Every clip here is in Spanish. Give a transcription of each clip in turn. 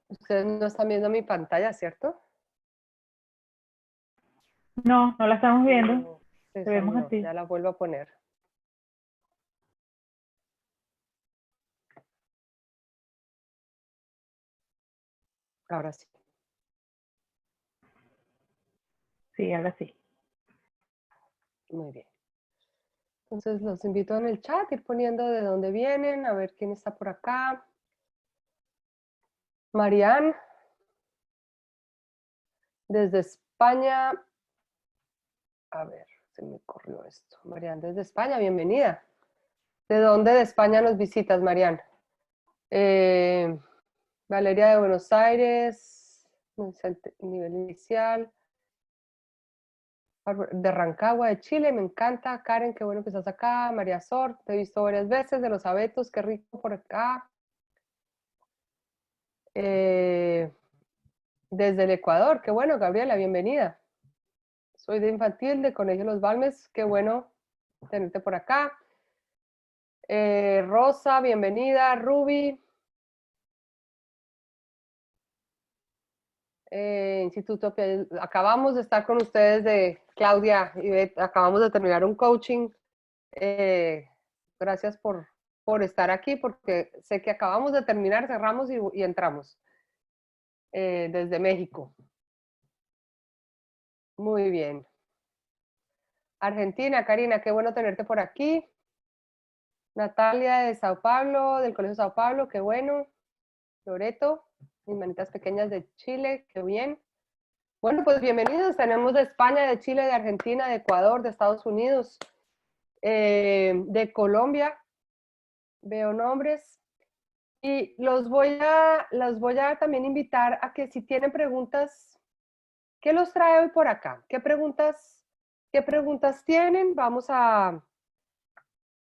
Ustedes no están viendo mi pantalla, ¿cierto? No, no la estamos viendo. No, Te esa vemos a no, ti. ya la vuelvo a poner. Ahora sí. Sí, ahora sí. Muy bien. Entonces los invito en el chat, ir poniendo de dónde vienen, a ver quién está por acá. Marianne, desde España. A ver, se me corrió esto. Marianne, desde España, bienvenida. ¿De dónde de España nos visitas, Marianne? Eh, Valeria de Buenos Aires, nivel inicial. De Rancagua, de Chile, me encanta. Karen, qué bueno que estás acá. María Sor, te he visto varias veces. De los abetos, qué rico por acá. Desde el Ecuador, qué bueno, Gabriela, bienvenida. Soy de infantil, de Colegio Los Balmes, qué bueno tenerte por acá. Rosa, bienvenida. Ruby. Instituto, acabamos de estar con ustedes de Claudia y Beth, acabamos de terminar un coaching. Gracias por estar aquí, porque sé que acabamos de terminar, cerramos y entramos desde México. Muy bien. Argentina, Karina, qué bueno tenerte por aquí. Natalia de Sao Paulo, del Colegio Sao Paulo, qué bueno. Loreto, mis manitas pequeñas de Chile, qué bien. Bueno, pues bienvenidos. Tenemos de España, de Chile, de Argentina, de Ecuador, de Estados Unidos, de Colombia. Veo nombres. Y los voy a también invitar a que si tienen preguntas, ¿qué los trae hoy por acá? Qué preguntas tienen? Vamos a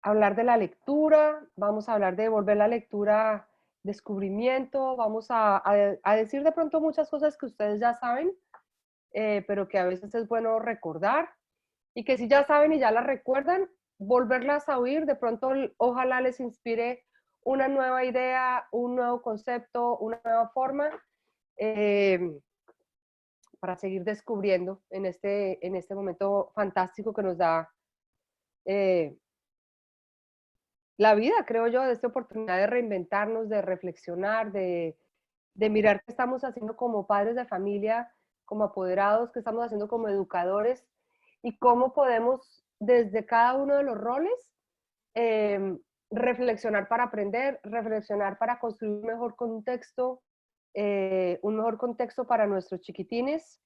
hablar de la lectura, vamos a hablar de volver la lectura descubrimiento, vamos a decir de pronto muchas cosas que ustedes ya saben, pero que a veces es bueno recordar y que si ya saben y ya las recuerdan, volverlas a oír, de pronto ojalá les inspire una nueva idea, un nuevo concepto, una nueva forma para seguir descubriendo en este momento fantástico que nos da eh, la vida, creo yo, de esta oportunidad de reinventarnos, de reflexionar, de mirar qué estamos haciendo como padres de familia, como apoderados, qué estamos haciendo como educadores y cómo podemos desde cada uno de los roles eh, reflexionar para aprender, reflexionar para construir un mejor contexto para nuestros chiquitines,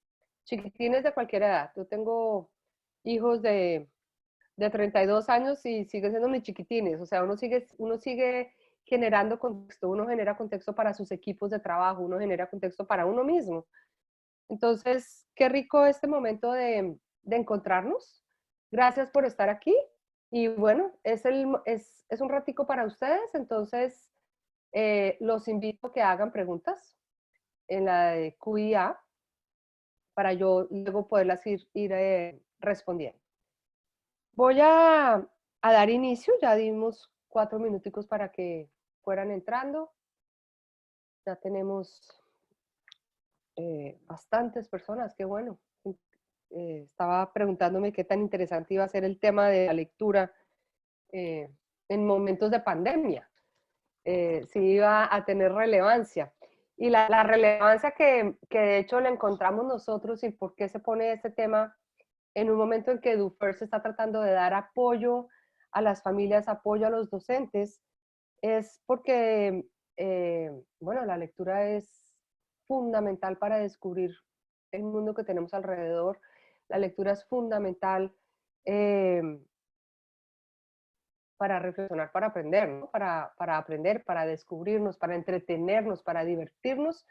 chiquitines de cualquier edad. Yo tengo hijos de 32 años y siguen siendo mis chiquitines, o sea, uno sigue generando contexto, uno genera contexto para sus equipos de trabajo, uno genera contexto para uno mismo. Entonces, qué rico este momento de encontrarnos. Gracias por estar aquí. Y bueno, es un ratico para ustedes, entonces los invito a que hagan preguntas en la de QIA para yo luego poderlas ir respondiendo. Voy a dar inicio, ya dimos 4 minuticos para que fueran entrando. Ya tenemos bastantes personas, qué bueno. Estaba preguntándome qué tan interesante iba a ser el tema de la lectura eh, en momentos de pandemia, si iba a tener relevancia. Y la relevancia que de hecho le encontramos nosotros y por qué se pone este tema en un momento en que EduFirst está tratando de dar apoyo a las familias, apoyo a los docentes, es porque, bueno, la lectura es fundamental para descubrir el mundo que tenemos alrededor. La lectura es fundamental eh, para reflexionar, para aprender, ¿no? Para aprender, para descubrirnos, para entretenernos, para divertirnos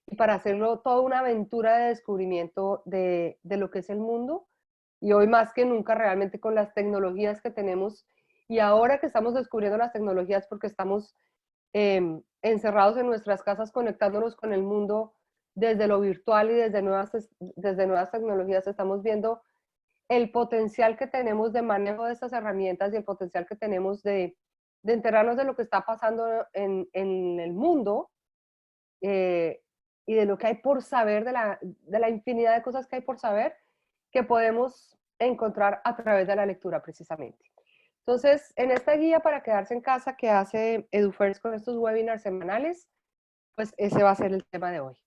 y para hacerlo toda una aventura de descubrimiento de lo que es el mundo. Y hoy más que nunca realmente con las tecnologías que tenemos y ahora que estamos descubriendo las tecnologías porque estamos encerrados en nuestras casas conectándonos con el mundo desde lo virtual y desde nuevas tecnologías, estamos viendo el potencial que tenemos de manejo de estas herramientas y el potencial que tenemos de enterarnos de lo que está pasando en el mundo y de lo que hay por saber, de la infinidad de cosas que hay por saber, que podemos encontrar a través de la lectura precisamente. Entonces, en esta guía para quedarse en casa que hace EduFirst con estos webinars semanales, pues ese va a ser el tema de hoy.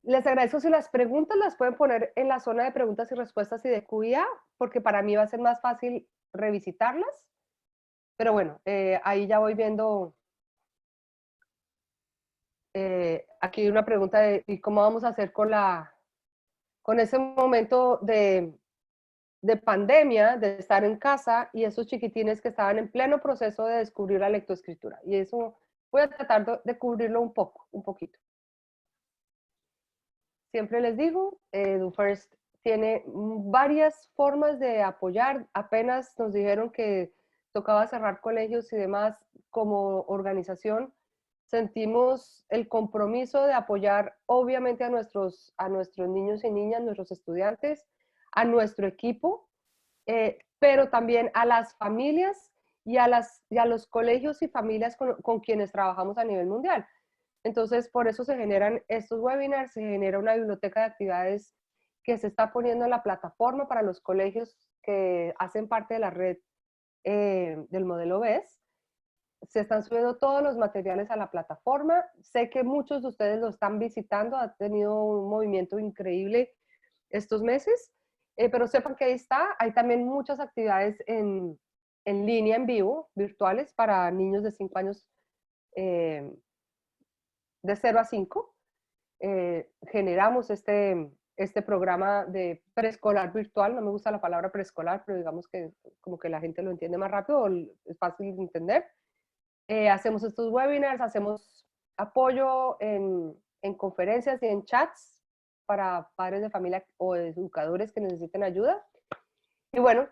Les agradezco si las preguntas las pueden poner en la zona de preguntas y respuestas y de QIA, porque para mí va a ser más fácil revisitarlas. Pero bueno, ahí ya voy viendo. Aquí hay una pregunta de ¿y cómo vamos a hacer con ese momento de pandemia, de estar en casa y esos chiquitines que estaban en pleno proceso de descubrir la lectoescritura? Y eso voy a tratar de cubrirlo un poquito. Siempre les digo, EduFirst tiene varias formas de apoyar. Apenas nos dijeron que tocaba cerrar colegios y demás. Como organización sentimos el compromiso de apoyar obviamente a nuestros niños y niñas, nuestros estudiantes, a nuestro equipo, pero también a las familias y a los colegios y familias con quienes trabajamos a nivel mundial. Entonces, por eso se generan estos webinars, se genera una biblioteca de actividades que se está poniendo en la plataforma para los colegios que hacen parte de la red del modelo BES. Se están subiendo todos los materiales a la plataforma. Sé que muchos de ustedes lo están visitando, ha tenido un movimiento increíble estos meses, pero sepan que ahí está. Hay también muchas actividades en línea, en vivo, virtuales, para niños de 5 años de 0 a 5. Generamos este programa de preescolar virtual. No me gusta la palabra preescolar, pero digamos que como que la gente lo entiende más rápido, es fácil de entender. Hacemos estos webinars, hacemos apoyo en conferencias y en chats para padres de familia o educadores que necesiten ayuda. Y bueno,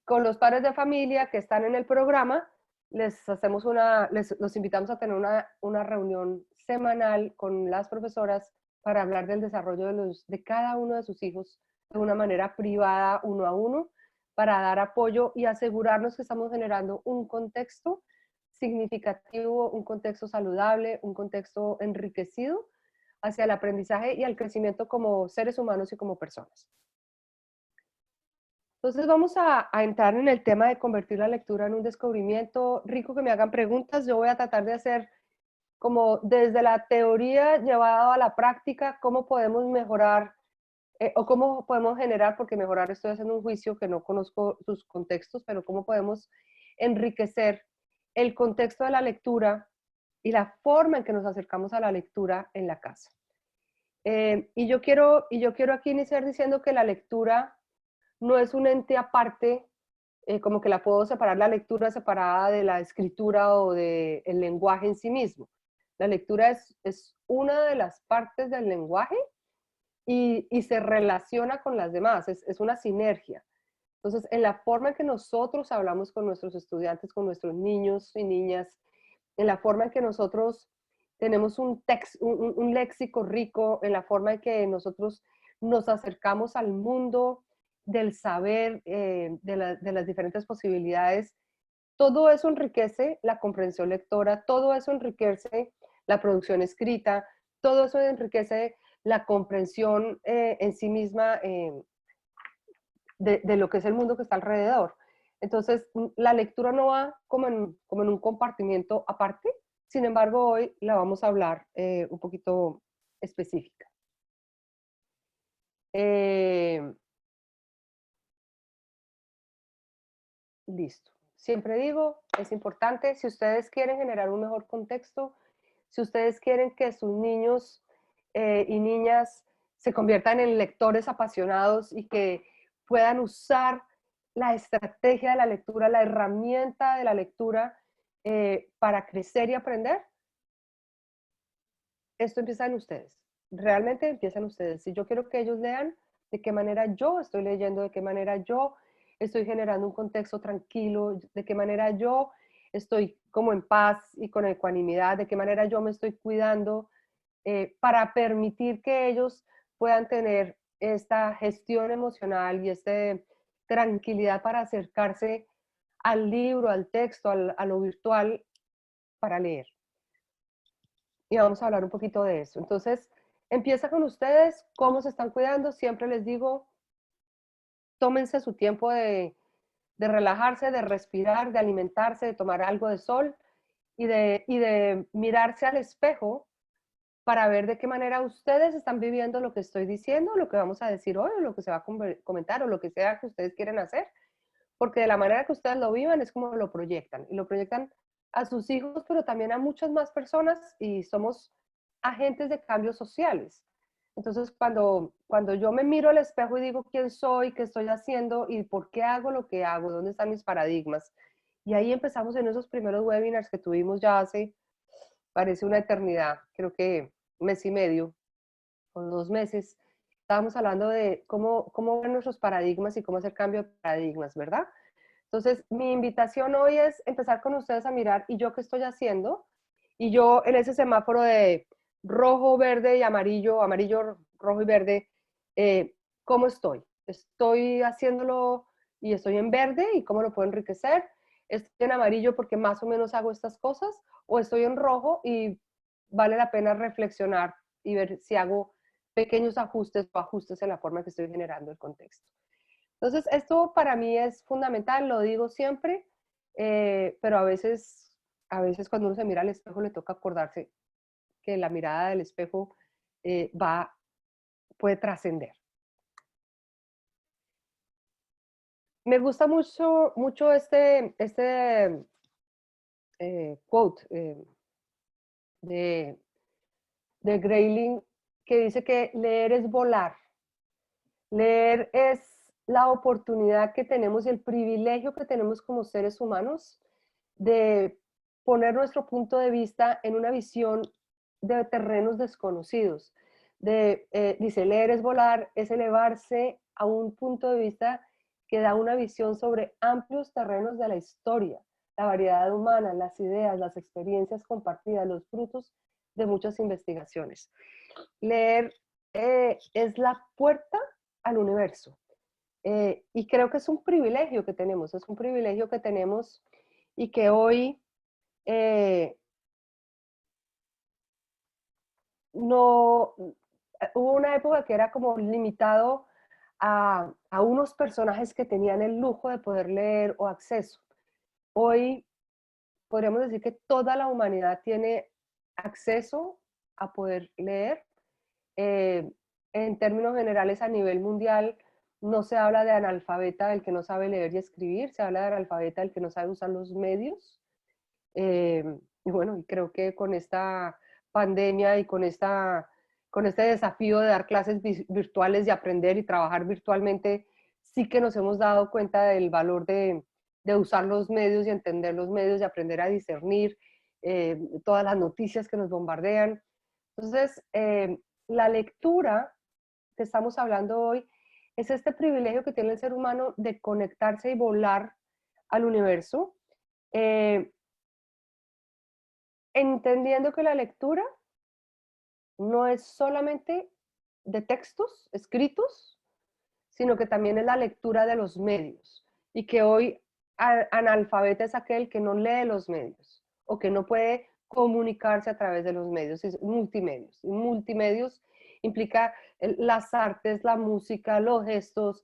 con los padres de familia que están en el programa, los invitamos a tener una reunión semanal con las profesoras para hablar del desarrollo de cada uno de sus hijos de una manera privada, uno a uno, para dar apoyo y asegurarnos que estamos generando un contexto significativo, un contexto saludable, un contexto enriquecido hacia el aprendizaje y al crecimiento como seres humanos y como personas. Entonces vamos a entrar en el tema de convertir la lectura en un descubrimiento. Rico que me hagan preguntas. Yo voy a tratar de hacer como desde la teoría llevada a la práctica, cómo podemos mejorar o cómo podemos generar, porque mejorar estoy haciendo un juicio que no conozco sus contextos, pero cómo podemos enriquecer el contexto de la lectura y la forma en que nos acercamos a la lectura en la casa. Y yo quiero aquí iniciar diciendo que la lectura no es un ente aparte, como que la puedo separar la lectura separada de la escritura o del lenguaje en sí mismo. La lectura es una de las partes del lenguaje y se relaciona con las demás, es una sinergia. Entonces, en la forma en que nosotros hablamos con nuestros estudiantes, con nuestros niños y niñas, en la forma en que nosotros tenemos un léxico rico, en la forma en que nosotros nos acercamos al mundo del saber, de las diferentes posibilidades, todo eso enriquece la comprensión lectora, todo eso enriquece la producción escrita, todo eso enriquece la comprensión en sí misma de lo que es el mundo que está alrededor. Entonces, la lectura no va como en un compartimiento aparte, sin embargo, hoy la vamos a hablar un poquito específica. Listo. Siempre digo, es importante, si ustedes quieren generar un mejor contexto, si ustedes quieren que sus niños y niñas se conviertan en lectores apasionados y que puedan usar la estrategia de la lectura, la herramienta de la lectura para crecer y aprender, esto empieza en ustedes. Realmente empieza en ustedes. Si yo quiero que ellos lean, de qué manera yo estoy leyendo, de qué manera yo estoy generando un contexto tranquilo, de qué manera yo estoy como en paz y con ecuanimidad, de qué manera yo me estoy cuidando para permitir que ellos puedan tener esta gestión emocional y esta tranquilidad para acercarse al libro, al texto, a lo virtual para leer. Y vamos a hablar un poquito de eso. Entonces, empieza con ustedes, cómo se están cuidando. Siempre les digo, tómense su tiempo de relajarse, de respirar, de alimentarse, de tomar algo de sol y de mirarse al espejo para ver de qué manera ustedes están viviendo lo que estoy diciendo, lo que vamos a decir hoy, o lo que se va a comentar, o lo que sea que ustedes quieren hacer, porque de la manera que ustedes lo vivan es como lo proyectan, y lo proyectan a sus hijos, pero también a muchas más personas, y somos agentes de cambios sociales. Entonces, cuando yo me miro al espejo y digo quién soy, qué estoy haciendo y por qué hago lo que hago, dónde están mis paradigmas, y ahí empezamos en esos primeros webinars que tuvimos ya hace, parece una eternidad, creo que un mes y medio o 2 meses, estábamos hablando de cómo ven nuestros paradigmas y cómo hacer cambio de paradigmas, ¿verdad? Entonces, mi invitación hoy es empezar con ustedes a mirar, ¿y yo qué estoy haciendo? Y yo en ese semáforo de rojo, verde y amarillo, amarillo, rojo y verde, ¿cómo estoy? ¿Estoy haciéndolo y estoy en verde y cómo lo puedo enriquecer? ¿Estoy en amarillo porque más o menos hago estas cosas? ¿O estoy en rojo y vale la pena reflexionar y ver si hago pequeños ajustes o ajustes en la forma que estoy generando el contexto? Entonces, esto para mí es fundamental, lo digo siempre, pero a veces cuando uno se mira al espejo le toca acordarse que la mirada del espejo puede trascender. Me gusta mucho este quote de, de Grayling que dice que leer es volar. Leer es la oportunidad que tenemos y el privilegio que tenemos como seres humanos de poner nuestro punto de vista en una visión de terrenos desconocidos. Dice, leer es volar, es elevarse a un punto de vista que da una visión sobre amplios terrenos de la historia, la variedad humana, las ideas, las experiencias compartidas, los frutos de muchas investigaciones. Leer es la puerta al universo. Y creo que es un privilegio que tenemos, y que hoy no, hubo una época que era como limitado a unos personajes que tenían el lujo de poder leer o acceso. Hoy podríamos decir que toda la humanidad tiene acceso a poder leer. En términos generales, a nivel mundial, no se habla de analfabeta del que no sabe leer y escribir, se habla de analfabeta del que no sabe usar los medios. Y bueno, creo que con esta pandemia y con este desafío de dar clases virtuales y aprender y trabajar virtualmente, sí que nos hemos dado cuenta del valor de usar los medios y entender los medios y aprender a discernir todas las noticias que nos bombardean. Entonces, la lectura que estamos hablando hoy es este privilegio que tiene el ser humano de conectarse y volar al universo, entendiendo que la lectura no es solamente de textos escritos, sino que también es la lectura de los medios. Y que hoy analfabeta es aquel que no lee los medios o que no puede comunicarse a través de los medios, es multimedios. Y multimedios implica las artes, la música, los gestos,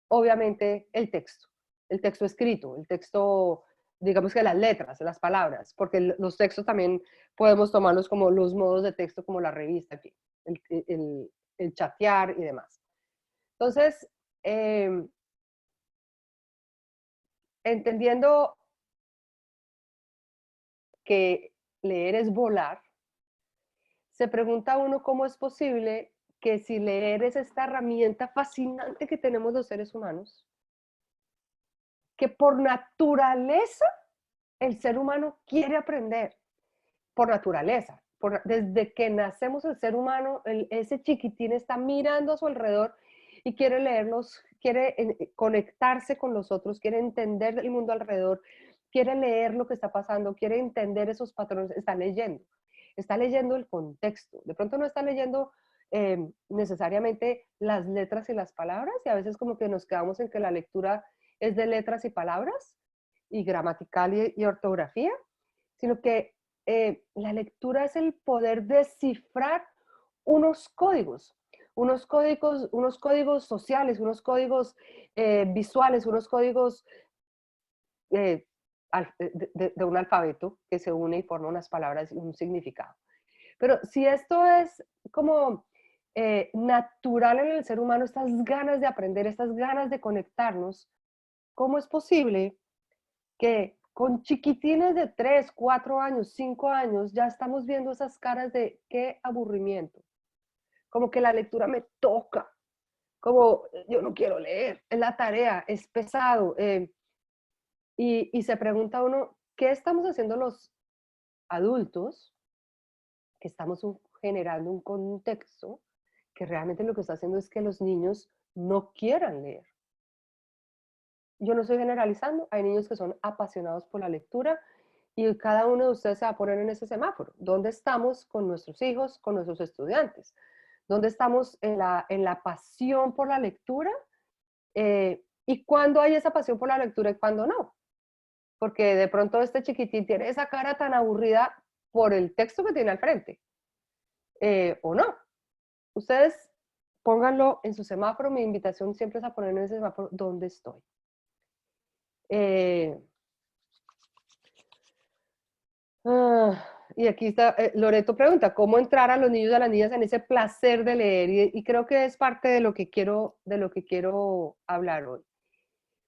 obviamente el texto escrito, el texto, digamos que las letras, las palabras, porque los textos también podemos tomarlos como los modos de texto, como la revista, el chatear y demás. Entonces, entendiendo que leer es volar, se pregunta uno cómo es posible que si leer es esta herramienta fascinante que tenemos los seres humanos, que por naturaleza el ser humano quiere aprender, por naturaleza. Desde que nacemos el ser humano, ese chiquitín está mirando a su alrededor y quiere leerlos, quiere conectarse con los otros, quiere entender el mundo alrededor, quiere leer lo que está pasando, quiere entender esos patrones, está leyendo el contexto. De pronto no está leyendo necesariamente las letras y las palabras, y a veces como que nos quedamos en que la lectura es de letras y palabras, y gramatical y ortografía, sino que la lectura es el poder descifrar unos códigos, unos códigos sociales, unos códigos visuales, unos códigos eh, de un alfabeto que se une y forma unas palabras y un significado. Pero si esto es como natural en el ser humano, estas ganas de aprender, estas ganas de conectarnos, ¿cómo es posible que con chiquitines de 3, 4 años, 5 años, ya estamos viendo esas caras de qué aburrimiento? Como que la lectura me toca, como yo no quiero leer, es la tarea, es pesado. Y se pregunta uno, ¿qué estamos haciendo los adultos? Que estamos generando un contexto que realmente lo que está haciendo es que los niños no quieran leer. Yo no estoy generalizando, hay niños que son apasionados por la lectura y cada uno de ustedes se va a poner en ese semáforo. ¿Dónde estamos con nuestros hijos, con nuestros estudiantes? ¿Dónde estamos en la pasión por la lectura? ¿Y cuándo hay esa pasión por la lectura y cuándo no? Porque de pronto este chiquitín tiene esa cara tan aburrida por el texto que tiene al frente, o no. Ustedes pónganlo en su semáforo, mi invitación siempre es a poner en ese semáforo dónde estoy. Eh, y aquí está, Loreto pregunta, ¿cómo entrar a los niños y a las niñas en ese placer de leer? Y creo que es parte de lo que quiero hablar hoy.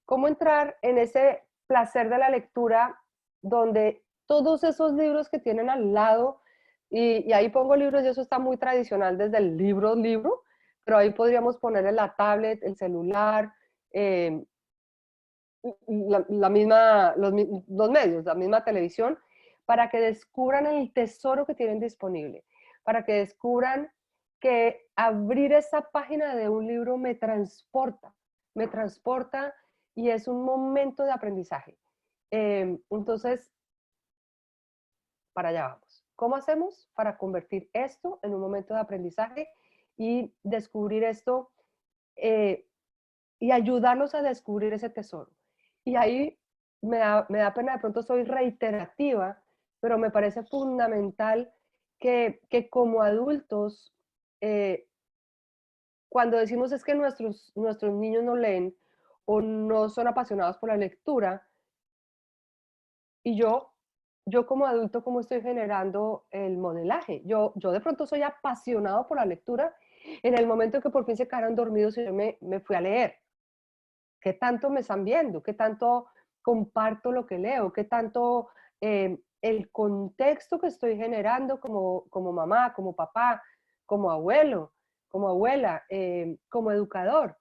¿Cómo entrar en ese placer de la lectura donde todos esos libros que tienen al lado, y ahí pongo libros y eso está muy tradicional desde el libro, pero ahí podríamos ponerle la tablet, el celular, eh, la misma, los medios, la misma televisión, para que descubran el tesoro que tienen disponible, para que descubran que abrir esa página de un libro me transporta y es un momento de aprendizaje. Entonces, para allá vamos. ¿Cómo hacemos para convertir esto en un momento de aprendizaje y descubrir esto eh, y ayudarlos a descubrir ese tesoro? Y ahí me da pena, de pronto soy reiterativa, pero me parece fundamental que como adultos, eh, cuando decimos es que nuestros niños no leen o no son apasionados por la lectura, y yo como adulto, ¿cómo estoy generando el modelaje? Yo de pronto soy apasionado por la lectura en el momento en que por fin se quedaron dormidos y yo me fui a leer. ¿Qué tanto me están viendo? ¿Qué tanto comparto lo que leo? ¿Qué tanto el contexto que estoy generando como mamá, como papá, como abuelo, como abuela, como educador,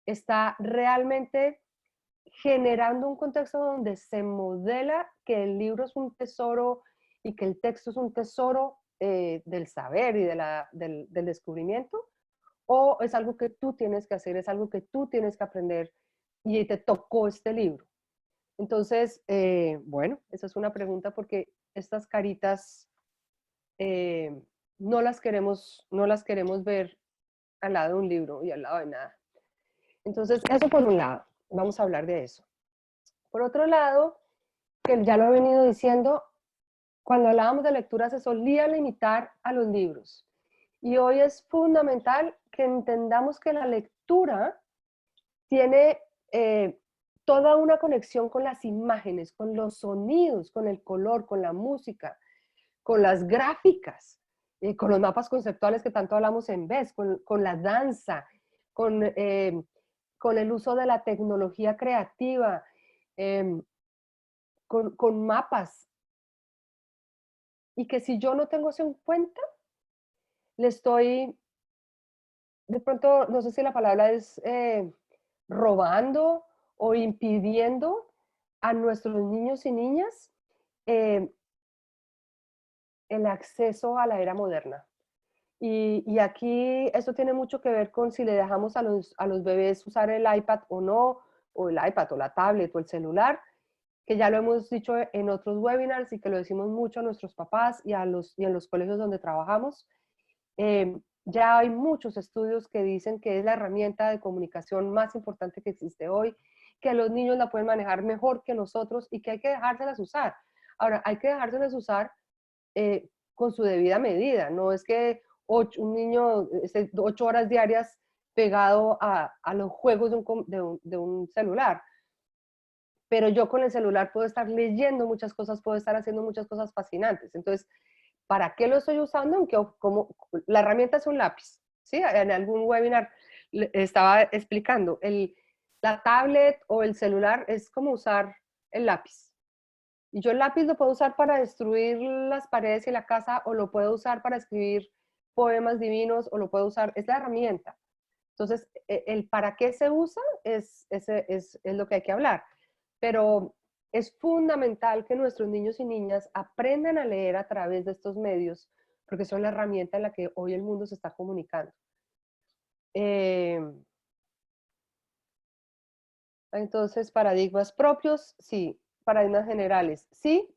está realmente generando un contexto donde se modela que el libro es un tesoro y que el texto es un tesoro del saber y del descubrimiento? ¿O es algo que tú tienes que hacer, es algo que tú tienes que aprender y te tocó este libro? Entonces, bueno, esa es una pregunta porque estas caritas eh, no las queremos ver al lado de un libro y al lado de nada. Entonces, eso por un lado, vamos a hablar de eso. Por otro lado, que ya lo he venido diciendo, cuando hablábamos de lectura se solía limitar a los libros. Y hoy es fundamental que entendamos que la lectura tiene toda una conexión con las imágenes, con los sonidos, con el color, con la música, con las gráficas, con los mapas conceptuales que tanto hablamos en vez, con la danza, con, con el uso de la tecnología creativa, eh, con mapas. Y que si yo no tengo eso en cuenta, le estoy, de pronto, no sé si la palabra es robando o impidiendo a nuestros niños y niñas eh, el acceso a la era moderna. Y aquí esto tiene mucho que ver con si le dejamos a los bebés usar el iPad o no, o el iPad o la tablet o el celular, que ya lo hemos dicho en otros webinars y que lo decimos mucho a nuestros papás y en los colegios donde trabajamos. Ya hay muchos estudios que dicen que es la herramienta de comunicación más importante que existe hoy, que los niños la pueden manejar mejor que nosotros y que hay que dejárselas usar. Ahora, hay que dejárselas usar con su debida medida. No es que un niño esté 8 horas diarias pegado a los juegos de un celular. Pero yo con el celular puedo estar leyendo muchas cosas, puedo estar haciendo muchas cosas fascinantes. Entonces, ¿para qué lo estoy usando? La herramienta es un lápiz. ¿Sí? En algún webinar estaba explicando, la tablet o el celular es como usar el lápiz. Y yo el lápiz lo puedo usar para destruir las paredes y la casa, o lo puedo usar para escribir poemas divinos, o lo puedo usar, es la herramienta. Entonces, el para qué se usa es lo que hay que hablar. Pero es fundamental que nuestros niños y niñas aprendan a leer a través de estos medios, porque son la herramienta en la que hoy el mundo se está comunicando. Entonces, paradigmas propios, sí. Paradigmas generales, sí.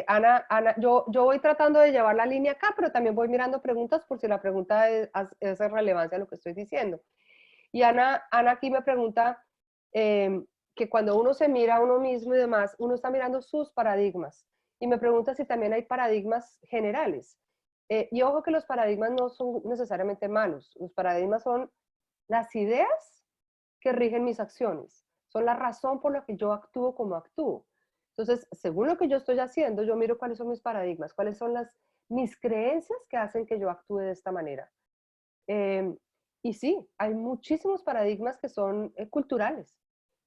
Ana, yo voy tratando de llevar la línea acá, pero también voy mirando preguntas por si la pregunta es de relevancia a lo que estoy diciendo. Y Ana aquí me pregunta que cuando uno se mira a uno mismo y demás, uno está mirando sus paradigmas. Y me pregunta si también hay paradigmas generales. Y ojo que los paradigmas no son necesariamente malos. Los paradigmas son las ideas que rigen mis acciones. Son la razón por la que yo actúo como actúo. Entonces, según lo que yo estoy haciendo, yo miro cuáles son mis paradigmas, cuáles son mis creencias que hacen que yo actúe de esta manera. Y sí, hay muchísimos paradigmas que son culturales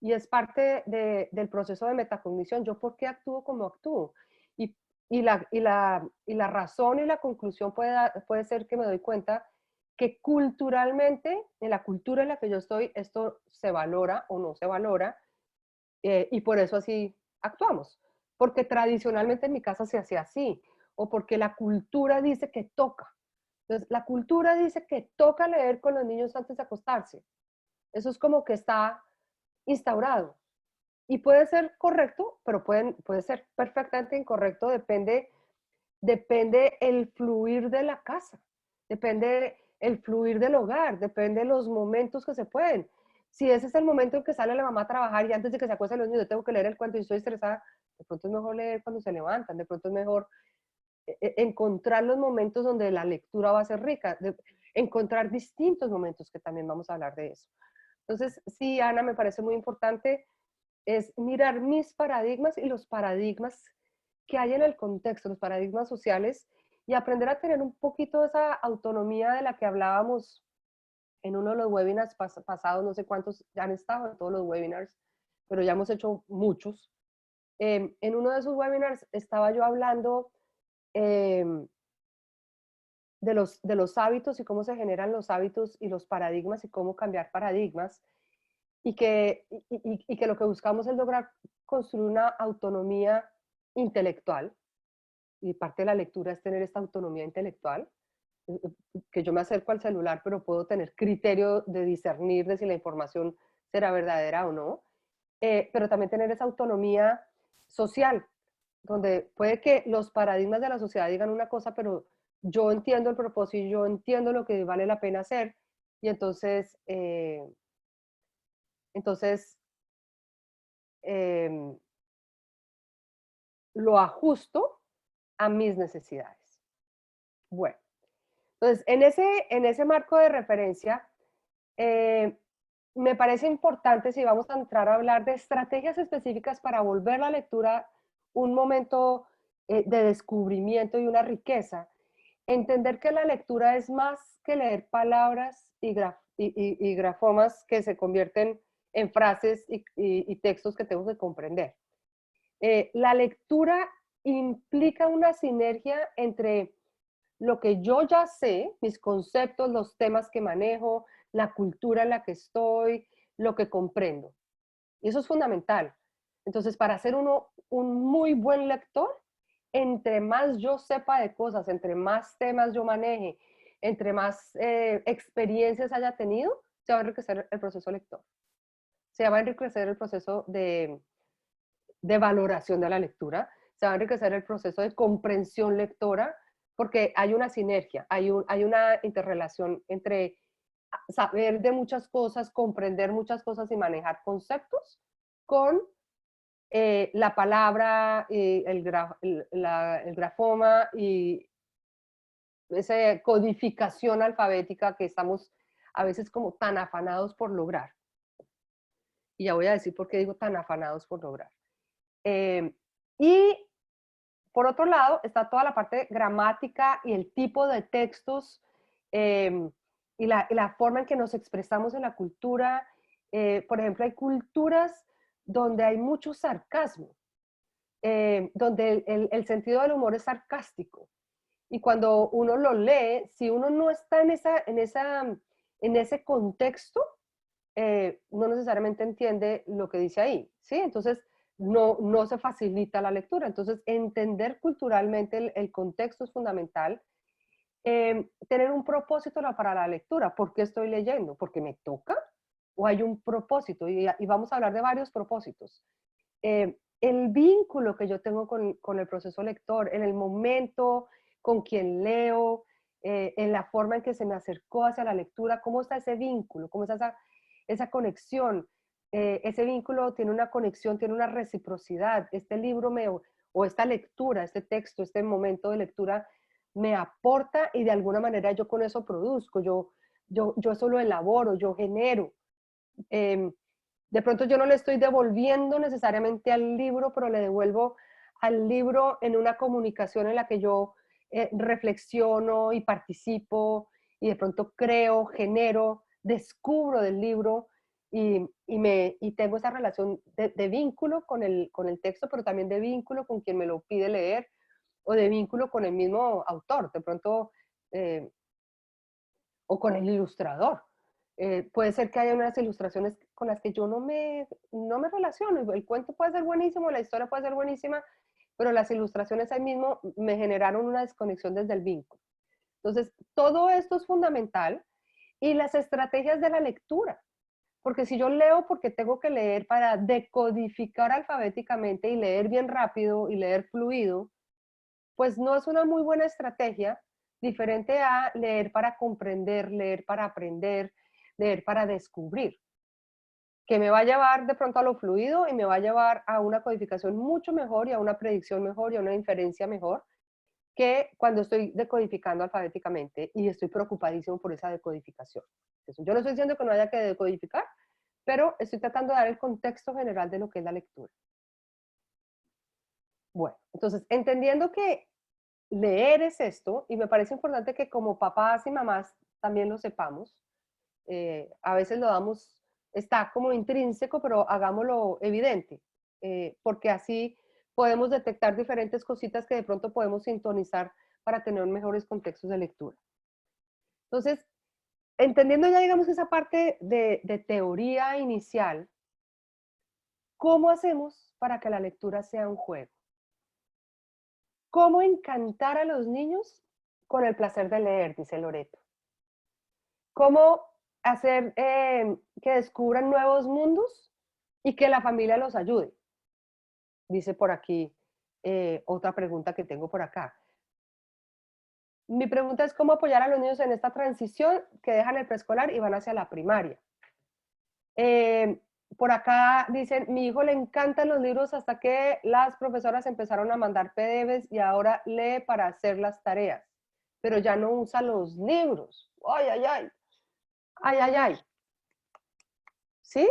y es parte del proceso de metacognición. ¿Yo por qué actúo como actúo? Y la razón y la conclusión puede ser que me doy cuenta que culturalmente, en la cultura en la que yo estoy, esto se valora o no se valora, y por eso así actuamos. Porque tradicionalmente en mi casa se hacía así, o porque la cultura dice que toca. Entonces, la cultura dice que toca leer con los niños antes de acostarse. Eso es como que está instaurado. Y puede ser correcto, pero puede ser perfectamente incorrecto, depende el fluir de la casa, depende el fluir del hogar, depende de los momentos que se pueden. Si ese es el momento en que sale la mamá a trabajar y antes de que se acuesten los niños, yo tengo que leer el cuento y estoy estresada, de pronto es mejor leer cuando se levantan, de pronto es mejor encontrar los momentos donde la lectura va a ser rica, encontrar distintos momentos, que también vamos a hablar de eso. Entonces, sí, Ana, me parece muy importante es mirar mis paradigmas y los paradigmas que hay en el contexto, los paradigmas sociales, y aprender a tener un poquito de esa autonomía de la que hablábamos en uno de los webinars pasados, no sé cuántos ya han estado en todos los webinars, pero ya hemos hecho muchos. En uno de esos webinars estaba yo hablando de los hábitos y cómo se generan los hábitos y los paradigmas y cómo cambiar paradigmas, y que lo que buscamos es lograr construir una autonomía intelectual, y parte de la lectura es tener esta autonomía intelectual, que yo me acerco al celular, pero puedo tener criterio de discernir de si la información será verdadera o no, pero también tener esa autonomía social, donde puede que los paradigmas de la sociedad digan una cosa, pero yo entiendo el propósito, yo entiendo lo que vale la pena hacer, y entonces eh, lo ajusto a mis necesidades. Bueno, entonces en ese marco de referencia, me parece importante, si vamos a entrar a hablar de estrategias específicas para volver la lectura un momento de descubrimiento y una riqueza, entender que la lectura es más que leer palabras y grafomas que se convierten en frases y textos que tengo que comprender. La lectura implica una sinergia entre lo que yo ya sé, mis conceptos, los temas que manejo, la cultura en la que estoy, lo que comprendo. Y eso es fundamental. Entonces, para ser uno un muy buen lector, entre más yo sepa de cosas, entre más temas yo maneje, entre más experiencias haya tenido, se va a enriquecer el proceso lector. Se va a enriquecer el proceso de valoración de la lectura, se va a enriquecer el proceso de comprensión lectora, porque hay una sinergia, hay una interrelación entre saber de muchas cosas, comprender muchas cosas y manejar conceptos, con la palabra, el grafoma y esa codificación alfabética que estamos a veces como tan afanados por lograr. Y ya voy a decir por qué digo tan afanados por lograr. Y por otro lado está toda la parte gramática y el tipo de textos y la forma en que nos expresamos en la cultura. Por ejemplo, hay culturas donde hay mucho sarcasmo, donde el sentido del humor es sarcástico. Y cuando uno lo lee, si uno no está en ese contexto, no necesariamente entiende lo que dice ahí, ¿sí? Entonces, no se facilita la lectura. Entonces, entender culturalmente el contexto es fundamental. Tener un propósito para la lectura. ¿Por qué estoy leyendo? ¿Porque me toca? ¿O hay un propósito? Y vamos a hablar de varios propósitos. El vínculo que yo tengo con el proceso lector, en el momento, con quien leo, en la forma en que se me acercó hacia la lectura, cómo está ese vínculo, cómo está esa conexión. Ese vínculo tiene una conexión, tiene una reciprocidad. Este libro o esta lectura, este texto, este momento de lectura me aporta y de alguna manera yo con eso produzco, yo eso lo elaboro, yo genero. De pronto yo no le estoy devolviendo necesariamente al libro, pero le devuelvo al libro en una comunicación en la que yo reflexiono y participo y de pronto creo, genero, descubro del libro y tengo esa relación de vínculo con el texto, pero también de vínculo con quien me lo pide leer o de vínculo con el mismo autor, de pronto, o con el ilustrador. Puede ser que haya unas ilustraciones con las que yo no me relaciono. El cuento puede ser buenísimo, la historia puede ser buenísima, pero las ilustraciones ahí mismo me generaron una desconexión desde el vínculo. Entonces, todo esto es fundamental y las estrategias de la lectura. Porque si yo leo porque tengo que leer para decodificar alfabéticamente y leer bien rápido y leer fluido, pues no es una muy buena estrategia, diferente a leer para comprender, leer para aprender, leer para descubrir, que me va a llevar de pronto a lo fluido y me va a llevar a una codificación mucho mejor y a una predicción mejor y a una inferencia mejor que cuando estoy decodificando alfabéticamente y estoy preocupadísimo por esa decodificación. Yo no estoy diciendo que no haya que decodificar, pero estoy tratando de dar el contexto general de lo que es la lectura. Bueno, entonces, entendiendo que leer es esto, y me parece importante que como papás y mamás también lo sepamos, a veces lo damos, está como intrínseco, pero hagámoslo evidente, porque así podemos detectar diferentes cositas que de pronto podemos sintonizar para tener mejores contextos de lectura. Entonces, entendiendo ya, digamos, esa parte de teoría inicial, ¿cómo hacemos para que la lectura sea un juego? ¿Cómo encantar a los niños con el placer de leer? Dice Loreto. ¿Cómo hacer que descubran nuevos mundos y que la familia los ayude? Dice por aquí otra pregunta que tengo por acá. Mi pregunta es cómo apoyar a los niños en esta transición que dejan el preescolar y van hacia la primaria. Por acá dicen, mi hijo le encantan los libros hasta que las profesoras empezaron a mandar PDFs y ahora lee para hacer las tareas, pero ya no usa los libros. Ay, ay, ay. Ay, ay, ay. ¿Sí?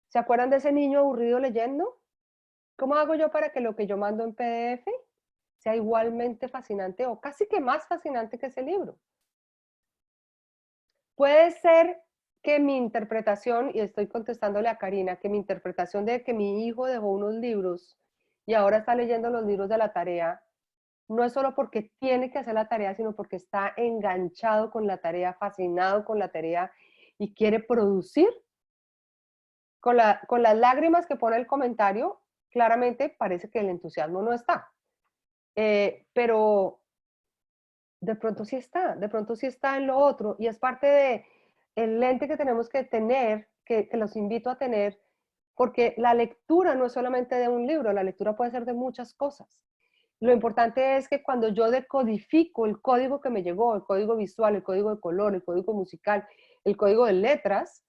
¿Se acuerdan de ese niño aburrido leyendo? ¿Cómo hago yo para que lo que yo mando en PDF sea igualmente fascinante o casi que más fascinante que ese libro? Puede ser que mi interpretación, y estoy contestándole a Karina, que mi interpretación de que mi hijo dejó unos libros y ahora está leyendo los libros de la tarea, no es solo porque tiene que hacer la tarea, sino porque está enganchado con la tarea, fascinado con la tarea y quiere producir. Con las lágrimas que pone el comentario, claramente parece que el entusiasmo no está. Pero de pronto sí está en lo otro y es parte de el lente que tenemos que tener, que los invito a tener, porque la lectura no es solamente de un libro, la lectura puede ser de muchas cosas. Lo importante es que cuando yo decodifico el código que me llegó, el código visual, el código de color, el código musical, el código de letras,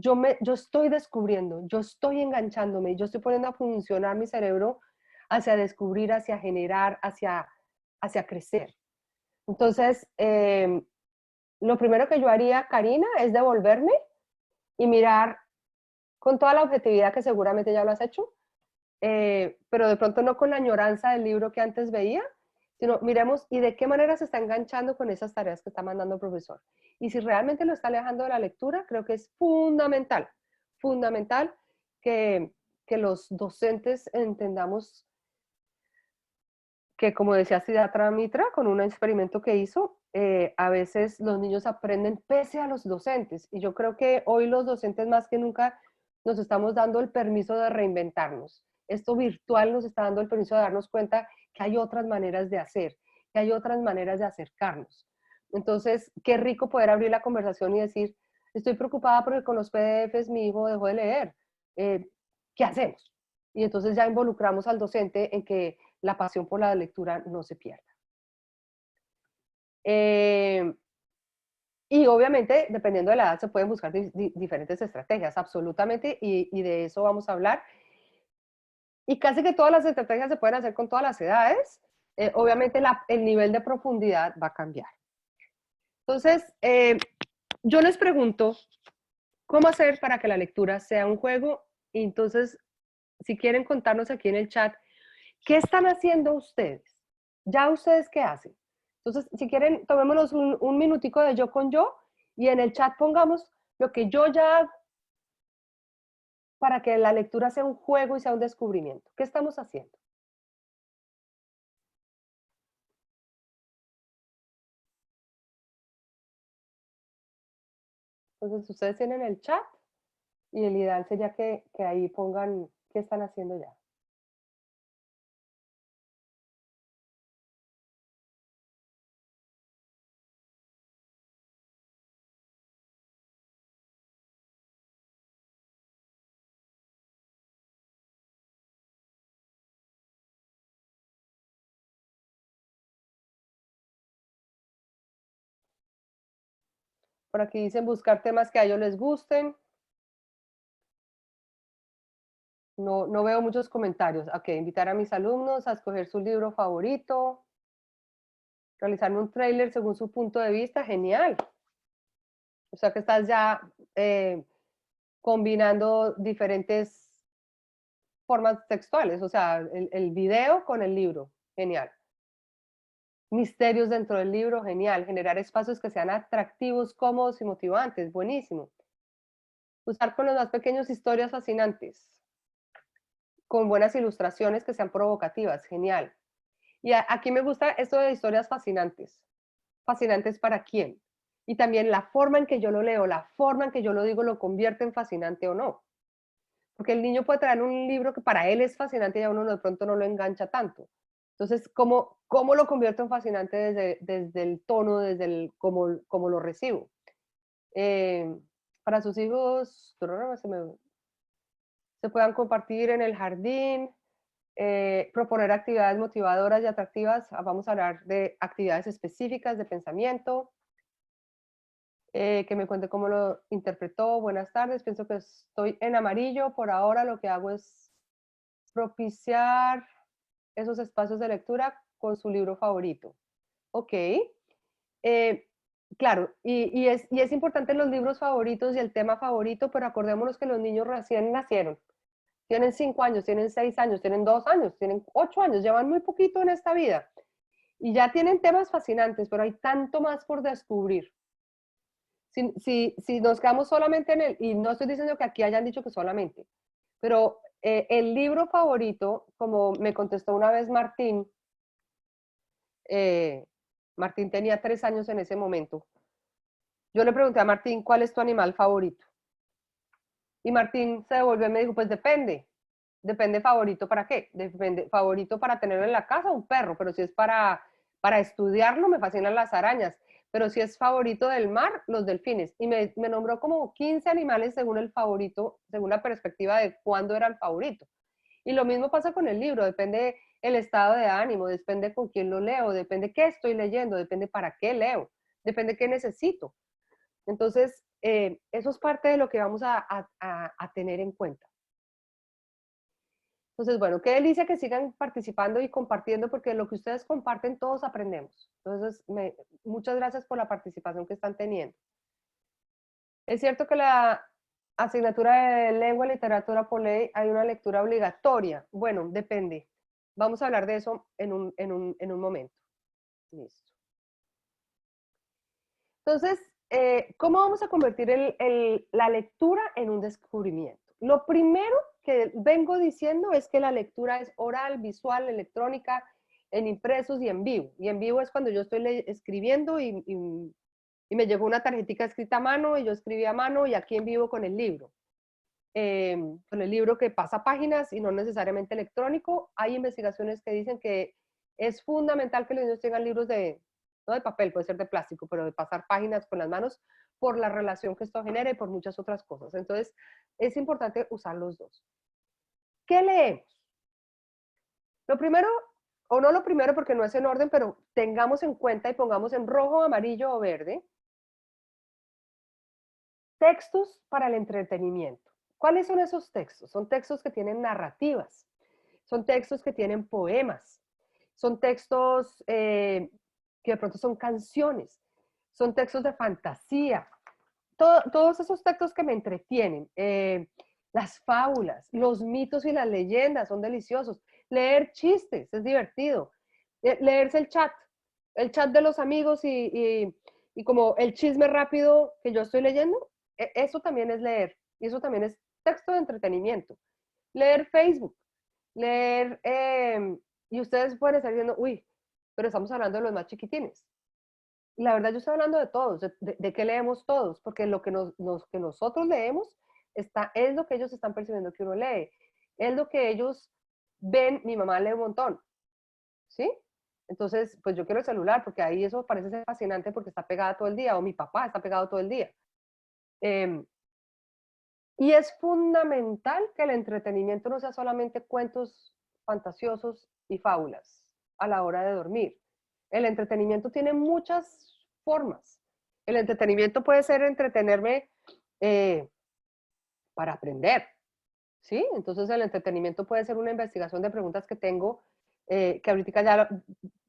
yo estoy descubriendo, yo estoy enganchándome, yo estoy poniendo a funcionar mi cerebro hacia descubrir, hacia generar, hacia crecer. Entonces, lo primero que yo haría, Karina, es devolverme y mirar con toda la objetividad que seguramente ya lo has hecho, pero de pronto no con la añoranza del libro que antes veía, sino miremos y de qué manera se está enganchando con esas tareas que está mandando el profesor. Y si realmente lo está alejando de la lectura, creo que es fundamental, fundamental que los docentes entendamos que, como decía Siddhartha Mitra, con un experimento que hizo, a veces los niños aprenden pese a los docentes. Y yo creo que hoy los docentes más que nunca nos estamos dando el permiso de reinventarnos. Esto virtual nos está dando el permiso de darnos cuenta que hay otras maneras de hacer, que hay otras maneras de acercarnos. Entonces, qué rico poder abrir la conversación y decir, estoy preocupada porque con los PDFs mi hijo dejó de leer. ¿Qué hacemos? Y entonces ya involucramos al docente en que la pasión por la lectura no se pierda. Y obviamente, dependiendo de la edad, se pueden buscar diferentes estrategias, absolutamente, y de eso vamos a hablar. Y casi que todas las estrategias se pueden hacer con todas las edades. Obviamente, el nivel de profundidad va a cambiar. Entonces, yo les pregunto, ¿cómo hacer para que la lectura sea un juego? Y entonces, si quieren contarnos aquí en el chat, ¿qué están haciendo ustedes? ¿Ya ustedes qué hacen? Entonces, si quieren, tomémonos un minutico de yo con yo y en el chat pongamos lo que yo ya hago para que la lectura sea un juego y sea un descubrimiento. ¿Qué estamos haciendo? Entonces, ustedes tienen el chat y el ideal sería que ahí pongan qué están haciendo ya. Por aquí dicen buscar temas que a ellos les gusten. No veo muchos comentarios. Ok, invitar a mis alumnos a escoger su libro favorito. Realizar un tráiler según su punto de vista. Genial. O sea que estás ya combinando diferentes formas textuales. O sea, el video con el libro. Genial. Misterios dentro del libro. Genial. Generar espacios que sean atractivos, cómodos y motivantes. Buenísimo. Usar con los más pequeños historias fascinantes. Con buenas ilustraciones que sean provocativas. Genial. Y aquí me gusta esto de historias fascinantes. ¿Fascinantes para quién? Y también la forma en que yo lo leo, la forma en que yo lo digo, lo convierte en fascinante o no. Porque el niño puede traer un libro que para él es fascinante y a uno de pronto no lo engancha tanto. Entonces, ¿cómo lo convierto en fascinante desde el tono, desde el cómo lo recibo? Para sus hijos, se puedan compartir en el jardín, proponer actividades motivadoras y atractivas. Vamos a hablar de actividades específicas de pensamiento, que me cuente cómo lo interpretó. Buenas tardes, pienso que estoy en amarillo. Por ahora lo que hago es propiciar esos espacios de lectura con su libro favorito. Ok. Claro, y es importante los libros favoritos y el tema favorito, pero acordémonos que los niños recién nacieron. Tienen 5 años, tienen 6 años, tienen 2 años, tienen 8 años, llevan muy poquito en esta vida. Y ya tienen temas fascinantes, pero hay tanto más por descubrir. Si nos quedamos solamente en y no estoy diciendo que aquí hayan dicho que solamente, pero el libro favorito, como me contestó una vez Martín, Martín tenía 3 años en ese momento. Yo le pregunté a Martín, ¿cuál es tu animal favorito? Y Martín se devolvió y me dijo, pues depende. Depende favorito para qué. Depende favorito para tenerlo en la casa, un perro, pero si es para estudiarlo, me fascinan las arañas. Pero si es favorito del mar, los delfines. Y me nombró como 15 animales según el favorito, según la perspectiva de cuándo era el favorito. Y lo mismo pasa con el libro, depende el estado de ánimo, depende con quién lo leo, depende qué estoy leyendo, depende para qué leo, depende qué necesito. Entonces, eso es parte de lo que vamos a tener en cuenta. Entonces, bueno, qué delicia que sigan participando y compartiendo, porque lo que ustedes comparten, todos aprendemos. Entonces, muchas gracias por la participación que están teniendo. Es cierto que la asignatura de lengua y literatura por ley hay una lectura obligatoria. Bueno, depende. Vamos a hablar de eso en un momento. Listo. Entonces, ¿cómo vamos a convertir la lectura en un descubrimiento? Lo primero que vengo diciendo es que la lectura es oral, visual, electrónica, en impresos y en vivo. Y en vivo es cuando yo estoy escribiendo y me llegó una tarjetita escrita a mano y yo escribí a mano y aquí en vivo con el libro. Con el libro que pasa páginas y no necesariamente electrónico. Hay investigaciones que dicen que es fundamental que los niños tengan libros no de papel, puede ser de plástico, pero de pasar páginas con las manos por la relación que esto genera y por muchas otras cosas. Entonces, es importante usar los dos. ¿Qué leemos? Lo primero, o no lo primero porque no es en orden, pero tengamos en cuenta y pongamos en rojo, amarillo o verde, textos para el entretenimiento. ¿Cuáles son esos textos? Son textos que tienen narrativas, son textos que tienen poemas, son textos que de pronto son canciones, son textos de fantasía, todos esos textos que me entretienen, las fábulas, los mitos y las leyendas son deliciosos, leer chistes es divertido, leerse el chat de los amigos y como el chisme rápido que yo estoy leyendo, eso también es leer y eso también es texto de entretenimiento. Leer Facebook, leer, y ustedes pueden estar diciendo, uy, pero estamos hablando de los más chiquitines. La verdad, yo estoy hablando de todos, de qué leemos todos, porque lo que, que nosotros leemos es lo que ellos están percibiendo que uno lee, es lo que ellos ven. Mi mamá lee un montón, ¿sí? Entonces, pues yo quiero el celular, porque ahí eso parece ser fascinante porque está pegada todo el día, o mi papá está pegado todo el día. Y es fundamental que el entretenimiento no sea solamente cuentos fantasiosos y fábulas a la hora de dormir. El entretenimiento tiene muchas formas. El entretenimiento puede ser entretenerme para aprender, ¿sí? Entonces el entretenimiento puede ser una investigación de preguntas que tengo, que ahorita ya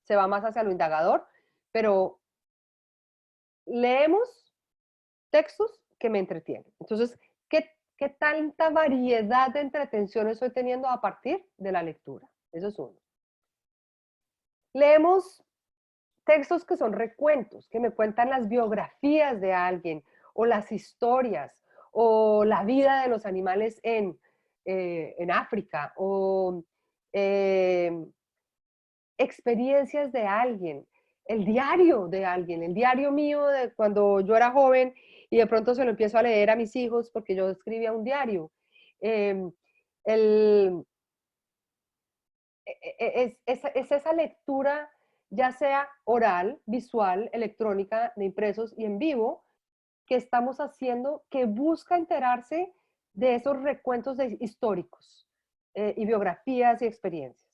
se va más hacia lo indagador, pero leemos textos que me entretienen. Entonces, ¿qué tanta variedad de entretención estoy teniendo a partir de la lectura? Eso es uno. Leemos textos que son recuentos, que me cuentan las biografías de alguien, o las historias, o la vida de los animales en África, o experiencias de alguien, el diario de alguien, el diario mío de cuando yo era joven y de pronto se lo empiezo a leer a mis hijos porque yo escribía un diario. Eh, el, es esa lectura, ya sea oral, visual, electrónica, de impresos y en vivo, que estamos haciendo, que busca enterarse de esos recuentos históricos y biografías y experiencias.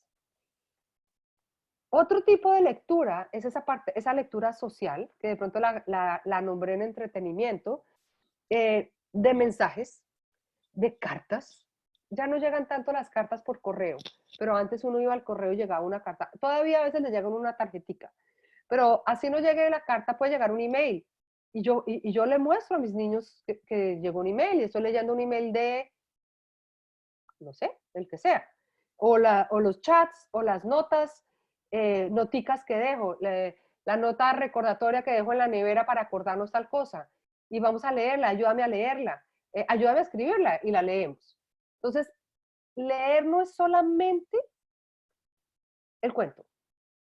Otro tipo de lectura es esa parte, esa lectura social, que de pronto la nombré en entretenimiento, de mensajes, de cartas. Ya no llegan tanto las cartas por correo, pero antes uno iba al correo y llegaba una carta. Todavía a veces le llega una tarjetica, pero así no llegue la carta, puede llegar un email. Y yo le muestro a mis niños que llegó un email y estoy leyendo un email de, no sé, el que sea. O los chats o las notas, noticas que dejo, la nota recordatoria que dejo en la nevera para acordarnos tal cosa. Y vamos a leerla, ayúdame a leerla, ayúdame a escribirla y la leemos. Entonces, leer no es solamente el cuento.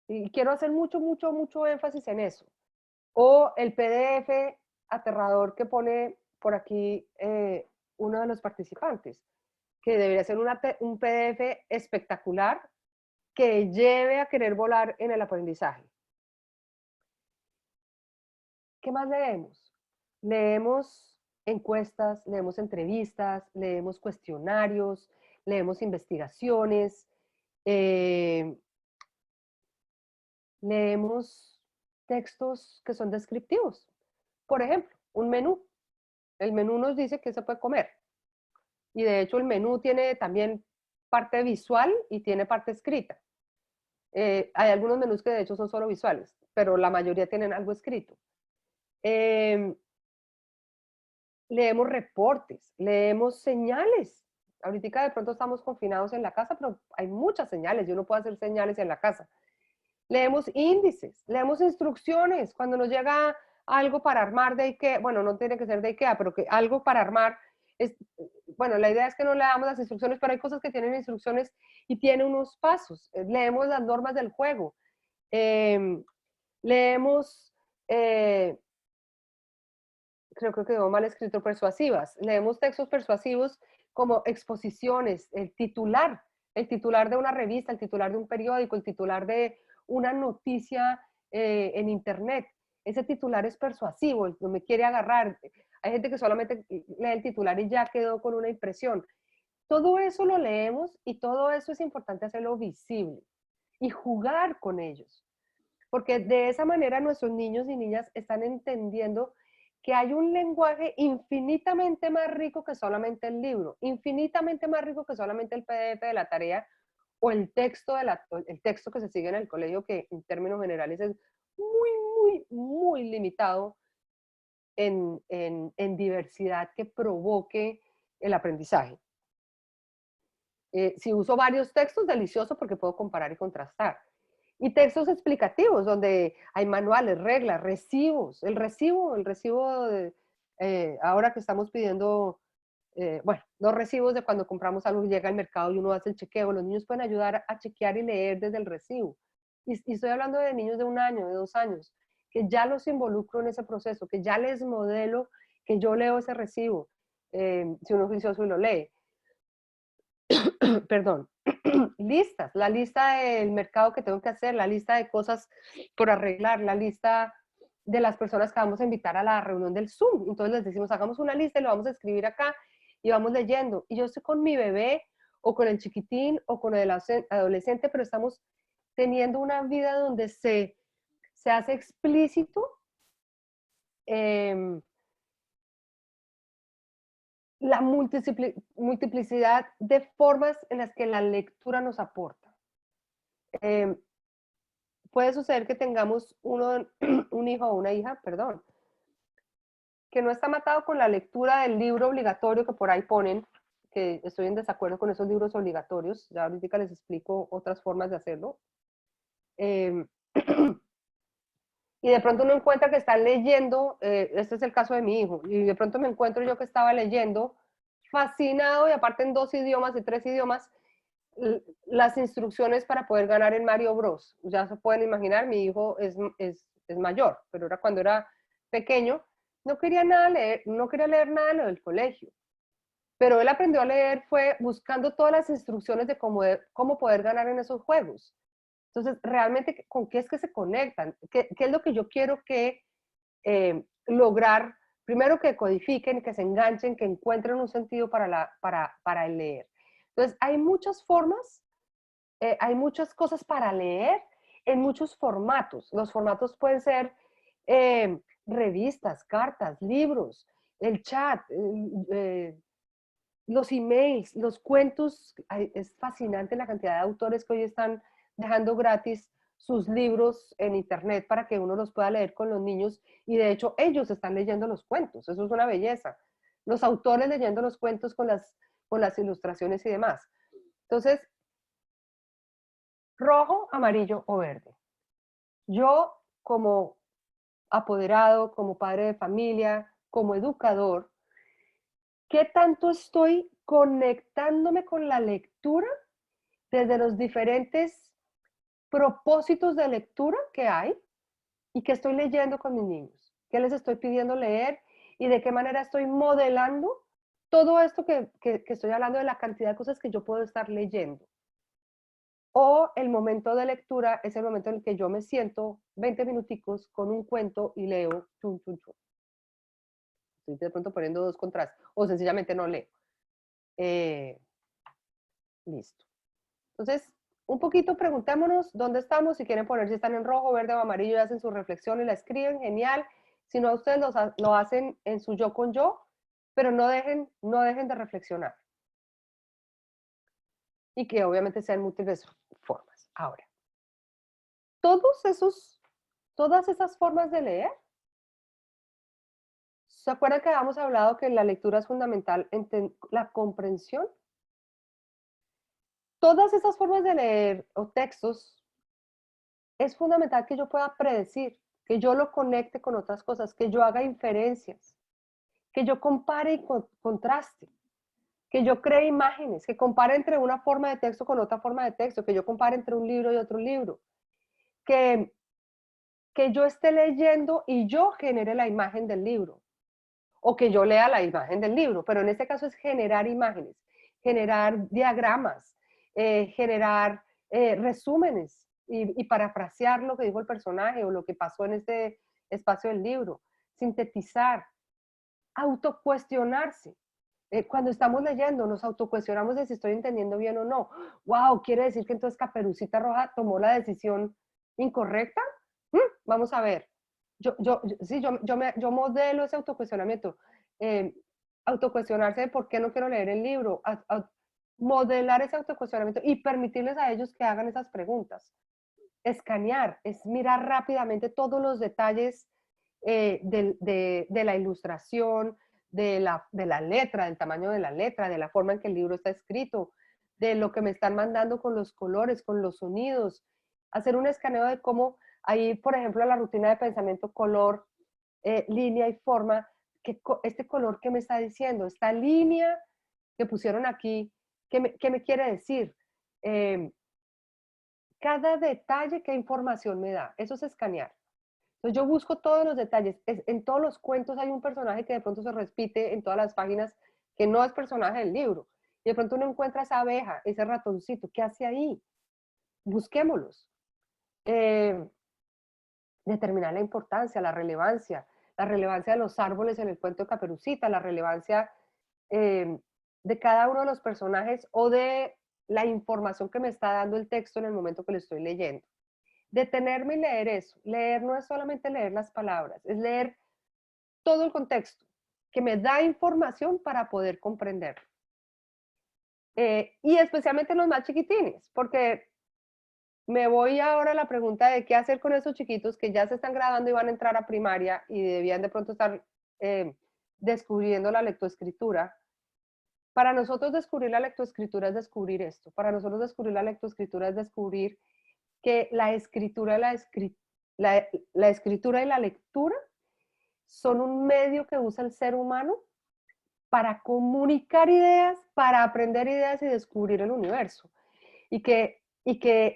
Y quiero hacer mucho, mucho, mucho énfasis en eso. O el PDF aterrador que pone por aquí uno de los participantes, que debería ser un PDF espectacular que lleve a querer volar en el aprendizaje. ¿Qué más leemos? Leemos encuestas, leemos entrevistas, leemos cuestionarios, leemos investigaciones, leemos textos que son descriptivos. Por ejemplo, un menú. El menú nos dice qué se puede comer. Y de hecho el menú tiene también parte visual y tiene parte escrita. Hay algunos menús que de hecho son solo visuales, pero la mayoría tienen algo escrito. Leemos reportes, leemos señales. Ahorita de pronto estamos confinados en la casa, pero hay muchas señales. Yo no puedo hacer señales en la casa. Leemos índices, leemos instrucciones. Cuando nos llega algo para armar de IKEA, bueno, no tiene que ser de IKEA, pero que algo para armar, bueno, la idea es que no leamos las instrucciones, pero hay cosas que tienen instrucciones y tienen unos pasos. Leemos las normas del juego. Leemos, creo que quedó mal escrito, persuasivas. Leemos textos persuasivos como exposiciones, el titular de una revista, el titular de un periódico, el titular de una noticia en internet. Ese titular es persuasivo, no me quiere agarrar. Hay gente que solamente lee el titular y ya quedó con una impresión. Todo eso lo leemos y todo eso es importante hacerlo visible y jugar con ellos. Porque de esa manera nuestros niños y niñas están entendiendo que hay un lenguaje infinitamente más rico que solamente el libro, infinitamente más rico que solamente el PDF de la tarea o el texto que se sigue en el colegio, que en términos generales es muy limitado en diversidad que provoque el aprendizaje. Si uso varios textos, delicioso porque puedo comparar y contrastar. Y textos explicativos, donde hay manuales, reglas, recibos. El recibo ahora que estamos pidiendo, bueno, los recibos de cuando compramos algo y llega al mercado y uno hace el chequeo. Los niños pueden ayudar a chequear y leer desde el recibo. Y estoy hablando de niños de 1 año, de 2 años, que ya los involucro en ese proceso, que ya les modelo, que yo leo ese recibo, si uno es juicioso y lo lee. Perdón. Listas, la lista del mercado que tengo que hacer, la lista de cosas por arreglar, la lista de las personas que vamos a invitar a la reunión del Zoom. Entonces les decimos, hagamos una lista y lo vamos a escribir acá y vamos leyendo. Y yo estoy con mi bebé o con el chiquitín o con el adolescente, pero estamos teniendo una vida donde se hace explícito la multiplicidad de formas en las que la lectura nos aporta. Puede suceder que tengamos un hijo o una hija, perdón, que no está matado con la lectura del libro obligatorio que por ahí ponen, que estoy en desacuerdo con esos libros obligatorios, ya ahorita les explico otras formas de hacerlo. Y de pronto uno encuentra que está leyendo, este es el caso de mi hijo, y de pronto me encuentro yo que estaba leyendo, fascinado, y aparte en 2 idiomas y 3 idiomas, las instrucciones para poder ganar en Mario Bros. Ya se pueden imaginar, mi hijo es mayor, pero era cuando era pequeño, no quería leer nada de lo del colegio. Pero él aprendió a leer fue buscando todas las instrucciones de cómo poder ganar en esos juegos. Entonces, realmente, ¿con qué es que se conectan? ¿Qué es lo que yo quiero que lograr? Primero, que codifiquen, que se enganchen, que encuentren un sentido para el leer. Entonces, hay muchas formas, hay muchas cosas para leer en muchos formatos. Los formatos pueden ser revistas, cartas, libros, el chat, los emails, los cuentos. Es fascinante la cantidad de autores que hoy están dejando gratis sus libros en internet para que uno los pueda leer con los niños, y de hecho ellos están leyendo los cuentos. Eso es una belleza. Los autores leyendo los cuentos con las ilustraciones y demás. Entonces, rojo, amarillo o verde. Yo, como apoderado, como padre de familia, como educador, ¿qué tanto estoy conectándome con la lectura desde los diferentes propósitos de lectura que hay y que estoy leyendo con mis niños? ¿Qué les estoy pidiendo leer y de qué manera estoy modelando todo esto que estoy hablando, de la cantidad de cosas que yo puedo estar leyendo? O el momento de lectura es el momento en el que yo me siento 20 minuticos con un cuento y leo, chun, chun, chun. Estoy de pronto poniendo 2 contrastes, o sencillamente no leo. Listo. Entonces, un poquito preguntémonos dónde estamos, si quieren poner si están en rojo, verde o amarillo, y hacen su reflexión y la escriben, genial. Si no, ustedes lo hacen en su yo con yo, pero no dejen de reflexionar. Y que obviamente sean múltiples formas. Ahora, todas esas formas de leer, ¿se acuerdan que habíamos hablado que la lectura es fundamental en la comprensión? Todas esas formas de leer o textos, es fundamental que yo pueda predecir, que yo lo conecte con otras cosas, que yo haga inferencias, que yo compare y contraste, que yo cree imágenes, que compare entre una forma de texto con otra forma de texto, que yo compare entre un libro y otro libro, que, que yo esté leyendo y yo genere la imagen del libro, o que yo lea la imagen del libro, pero en este caso es generar imágenes, generar diagramas, generar resúmenes y parafrasear lo que dijo el personaje o lo que pasó en este espacio del libro, sintetizar, autocuestionarse. Cuando estamos leyendo, nos autocuestionamos de si estoy entendiendo bien o no. ¡Wow! ¿Quiere decir que entonces Caperucita Roja tomó la decisión incorrecta? Vamos a ver. Sí, yo modelo ese autocuestionamiento. Eh, Autocuestionarse de por qué no quiero leer el libro. Modelar ese autocuestionamiento y permitirles a ellos que hagan esas preguntas. Escanear es mirar rápidamente todos los detalles de la ilustración, de la letra, del tamaño de la letra, de la forma en que el libro está escrito, de lo que me están mandando con los colores, con los sonidos. Hacer un escaneo de cómo ahí, por ejemplo, la rutina de pensamiento, color, línea y forma, este color que me está diciendo, esta línea que pusieron aquí, ¿qué me quiere decir? Eh, Cada detalle, qué información me da. Eso es escanear. Entonces yo busco todos los detalles. En todos los cuentos hay un personaje que de pronto se repite en todas las páginas que no es personaje del libro. Y de pronto uno encuentra esa abeja, ese ratoncito. ¿Qué hace ahí? Busquémoslos. Eh, Determinar la relevancia de los árboles en el cuento de Caperucita, la relevancia eh, de cada uno de los personajes o de la información que me está dando el texto en el momento que lo estoy leyendo. Detenerme y leer eso. Leer no es solamente leer las palabras, es leer todo el contexto que me da información para poder comprender. Y especialmente los más chiquitines, porque me voy ahora a la pregunta de qué hacer con esos chiquitos que ya se están graduando y van a entrar a primaria y debían de pronto estar descubriendo la lectoescritura. Para nosotros descubrir la lectoescritura es descubrir esto. Para nosotros descubrir la lectoescritura es descubrir que la escritura, la escritura y la lectura son un medio que usa el ser humano para comunicar ideas, para aprender ideas y descubrir el universo. Y que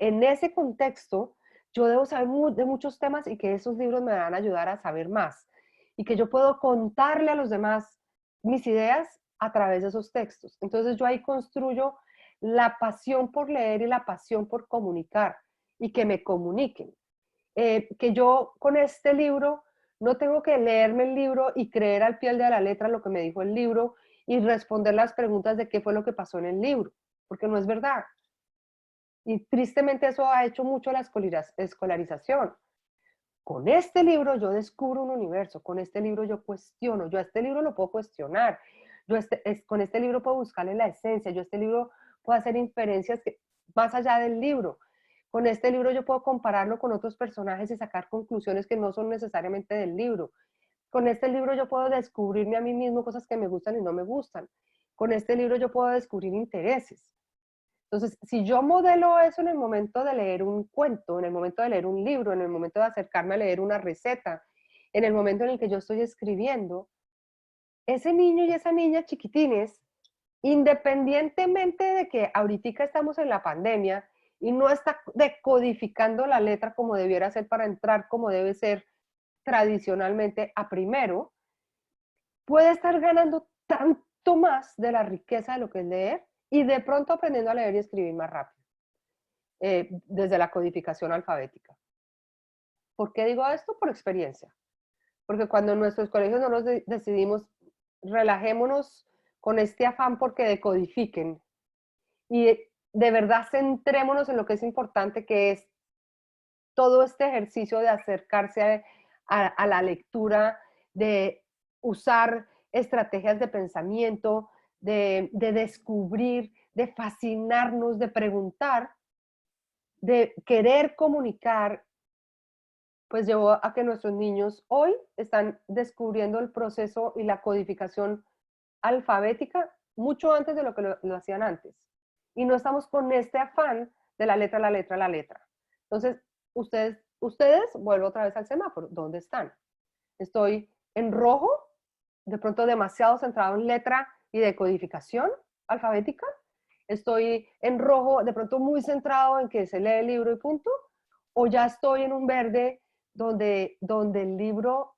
en ese contexto yo debo saber de muchos temas y que esos libros me van a ayudar a saber más. Y que yo puedo contarle a los demás mis ideas a través de esos textos. Entonces yo ahí construyo la pasión por leer y la pasión por comunicar y que me comuniquen. Que yo con este libro no tengo que leerme el libro y creer al pie de la letra lo que me dijo el libro y responder las preguntas de qué fue lo que pasó en el libro, porque no es verdad. Y tristemente eso ha hecho mucho la escolarización. Con este libro yo descubro un universo, con este libro yo cuestiono, yo a este libro lo puedo cuestionar, con este libro puedo buscarle la esencia, yo a este libro puedo hacer inferencias más allá del libro. Con este libro yo puedo compararlo con otros personajes y sacar conclusiones que no son necesariamente del libro. Con este libro yo puedo descubrirme a mí mismo cosas que me gustan y no me gustan. Con este libro yo puedo descubrir intereses. Entonces, si yo modelo eso en el momento de leer un cuento, en el momento de leer un libro, en el momento de acercarme a leer una receta, en el momento en el que yo estoy escribiendo, ese niño y esa niña chiquitines, independientemente de que ahorita estamos en la pandemia y no está decodificando la letra como debiera ser para entrar como debe ser tradicionalmente a primero, puede estar ganando tanto más de la riqueza de lo que es leer y de pronto aprendiendo a leer y escribir más rápido, desde la codificación alfabética. ¿Por qué digo esto? Por experiencia. Porque cuando en nuestros colegios no nos decidimos, relajémonos con este afán porque decodifiquen y de verdad centrémonos en lo que es importante, que es todo este ejercicio de acercarse a la lectura, de usar estrategias de pensamiento, de descubrir, de fascinarnos, de preguntar, de querer comunicar, pues llevó a que nuestros niños hoy están descubriendo el proceso y la codificación alfabética mucho antes de lo que lo hacían antes. Y no estamos con este afán de la letra, la letra, la letra. Entonces, ustedes, vuelvo otra vez al semáforo, ¿dónde están? Estoy en rojo, de pronto demasiado centrado en letra y decodificación alfabética. Estoy en rojo, de pronto muy centrado en que se lee el libro y punto. O ya estoy en un verde donde el libro,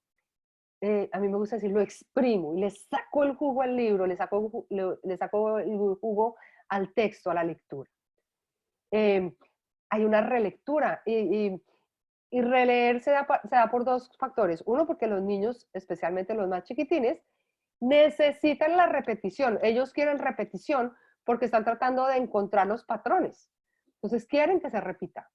a mí me gusta decir, lo exprimo y le saco el jugo al libro, le saco el jugo al texto, a la lectura. Hay una relectura y releer se da por dos factores. Uno, porque los niños, especialmente los más chiquitines, necesitan la repetición. Ellos quieren repetición porque están tratando de encontrar los patrones. Entonces quieren que se repita.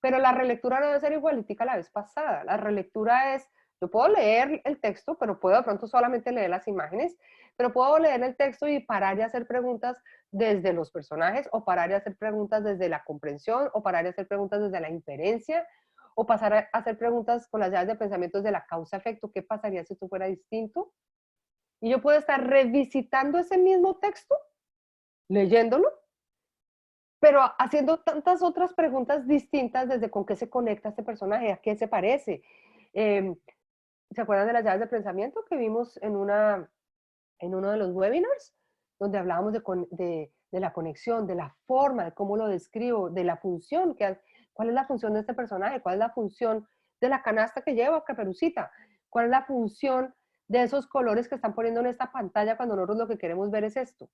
Pero la relectura no debe ser igualitica a la vez pasada. La relectura es, yo puedo leer el texto, pero puedo de pronto solamente leer las imágenes, pero puedo leer el texto y parar y hacer preguntas desde los personajes, o parar y hacer preguntas desde la comprensión, o parar y hacer preguntas desde la inferencia, o pasar a hacer preguntas con las llaves de pensamientos de la causa-efecto. ¿Qué pasaría si esto fuera distinto? Y yo puedo estar revisitando ese mismo texto, leyéndolo, pero haciendo tantas otras preguntas distintas desde con qué se conecta este personaje, a qué se parece. ¿Se acuerdan de las llaves de pensamiento que vimos en uno de los webinars? Donde hablábamos de la conexión, de la forma, de cómo lo describo, de la función, cuál es la función de este personaje, cuál es la función de la canasta que lleva Caperucita, cuál es la función de esos colores que están poniendo en esta pantalla cuando nosotros lo que queremos ver es esto.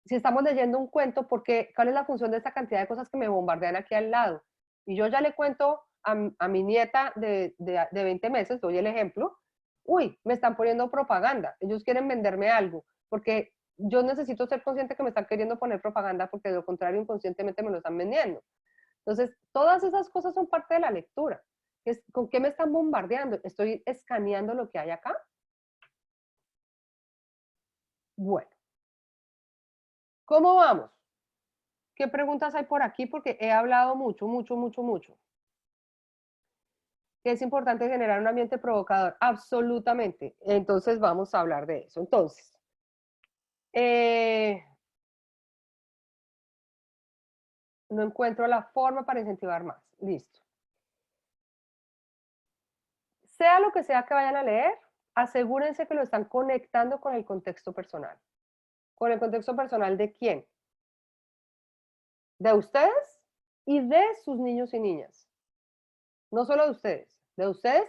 Si estamos leyendo un cuento, ¿cuál es la función de esta cantidad de cosas que me bombardean aquí al lado? Y yo ya le cuento a mi nieta de 20 meses, doy el ejemplo, uy, me están poniendo propaganda, ellos quieren venderme algo, porque yo necesito ser consciente que me están queriendo poner propaganda, porque de lo contrario inconscientemente me lo están vendiendo. Entonces, todas esas cosas son parte de la lectura. ¿Con qué me están bombardeando? ¿Estoy escaneando lo que hay acá? Bueno, ¿cómo vamos? ¿Qué preguntas hay por aquí? Porque he hablado mucho, mucho, mucho, mucho. Que es importante generar un ambiente provocador. Absolutamente. Entonces vamos a hablar de eso. Entonces, no encuentro la forma para incentivar más. Listo. Sea lo que sea que vayan a leer, asegúrense que lo están conectando con el contexto personal. ¿Con el contexto personal de quién? De ustedes y de sus niños y niñas. No solo de ustedes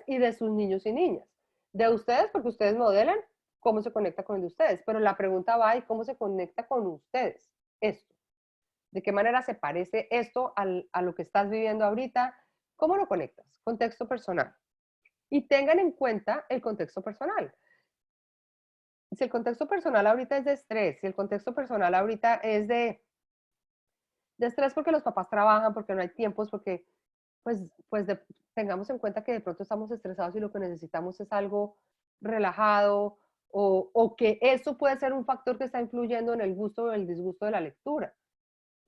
y de sus niños y niñas. De ustedes porque ustedes modelan cómo se conecta con el de ustedes, pero la pregunta va y cómo se conecta con ustedes, esto. ¿De qué manera se parece esto a lo que estás viviendo ahorita? ¿Cómo lo conectas? Contexto personal. Y tengan en cuenta el contexto personal. Si el contexto personal ahorita es de estrés, si el contexto personal ahorita es de estrés porque los papás trabajan, porque no hay tiempos, porque tengamos en cuenta que de pronto estamos estresados y lo que necesitamos es algo relajado, o que eso puede ser un factor que está influyendo en el gusto o el disgusto de la lectura.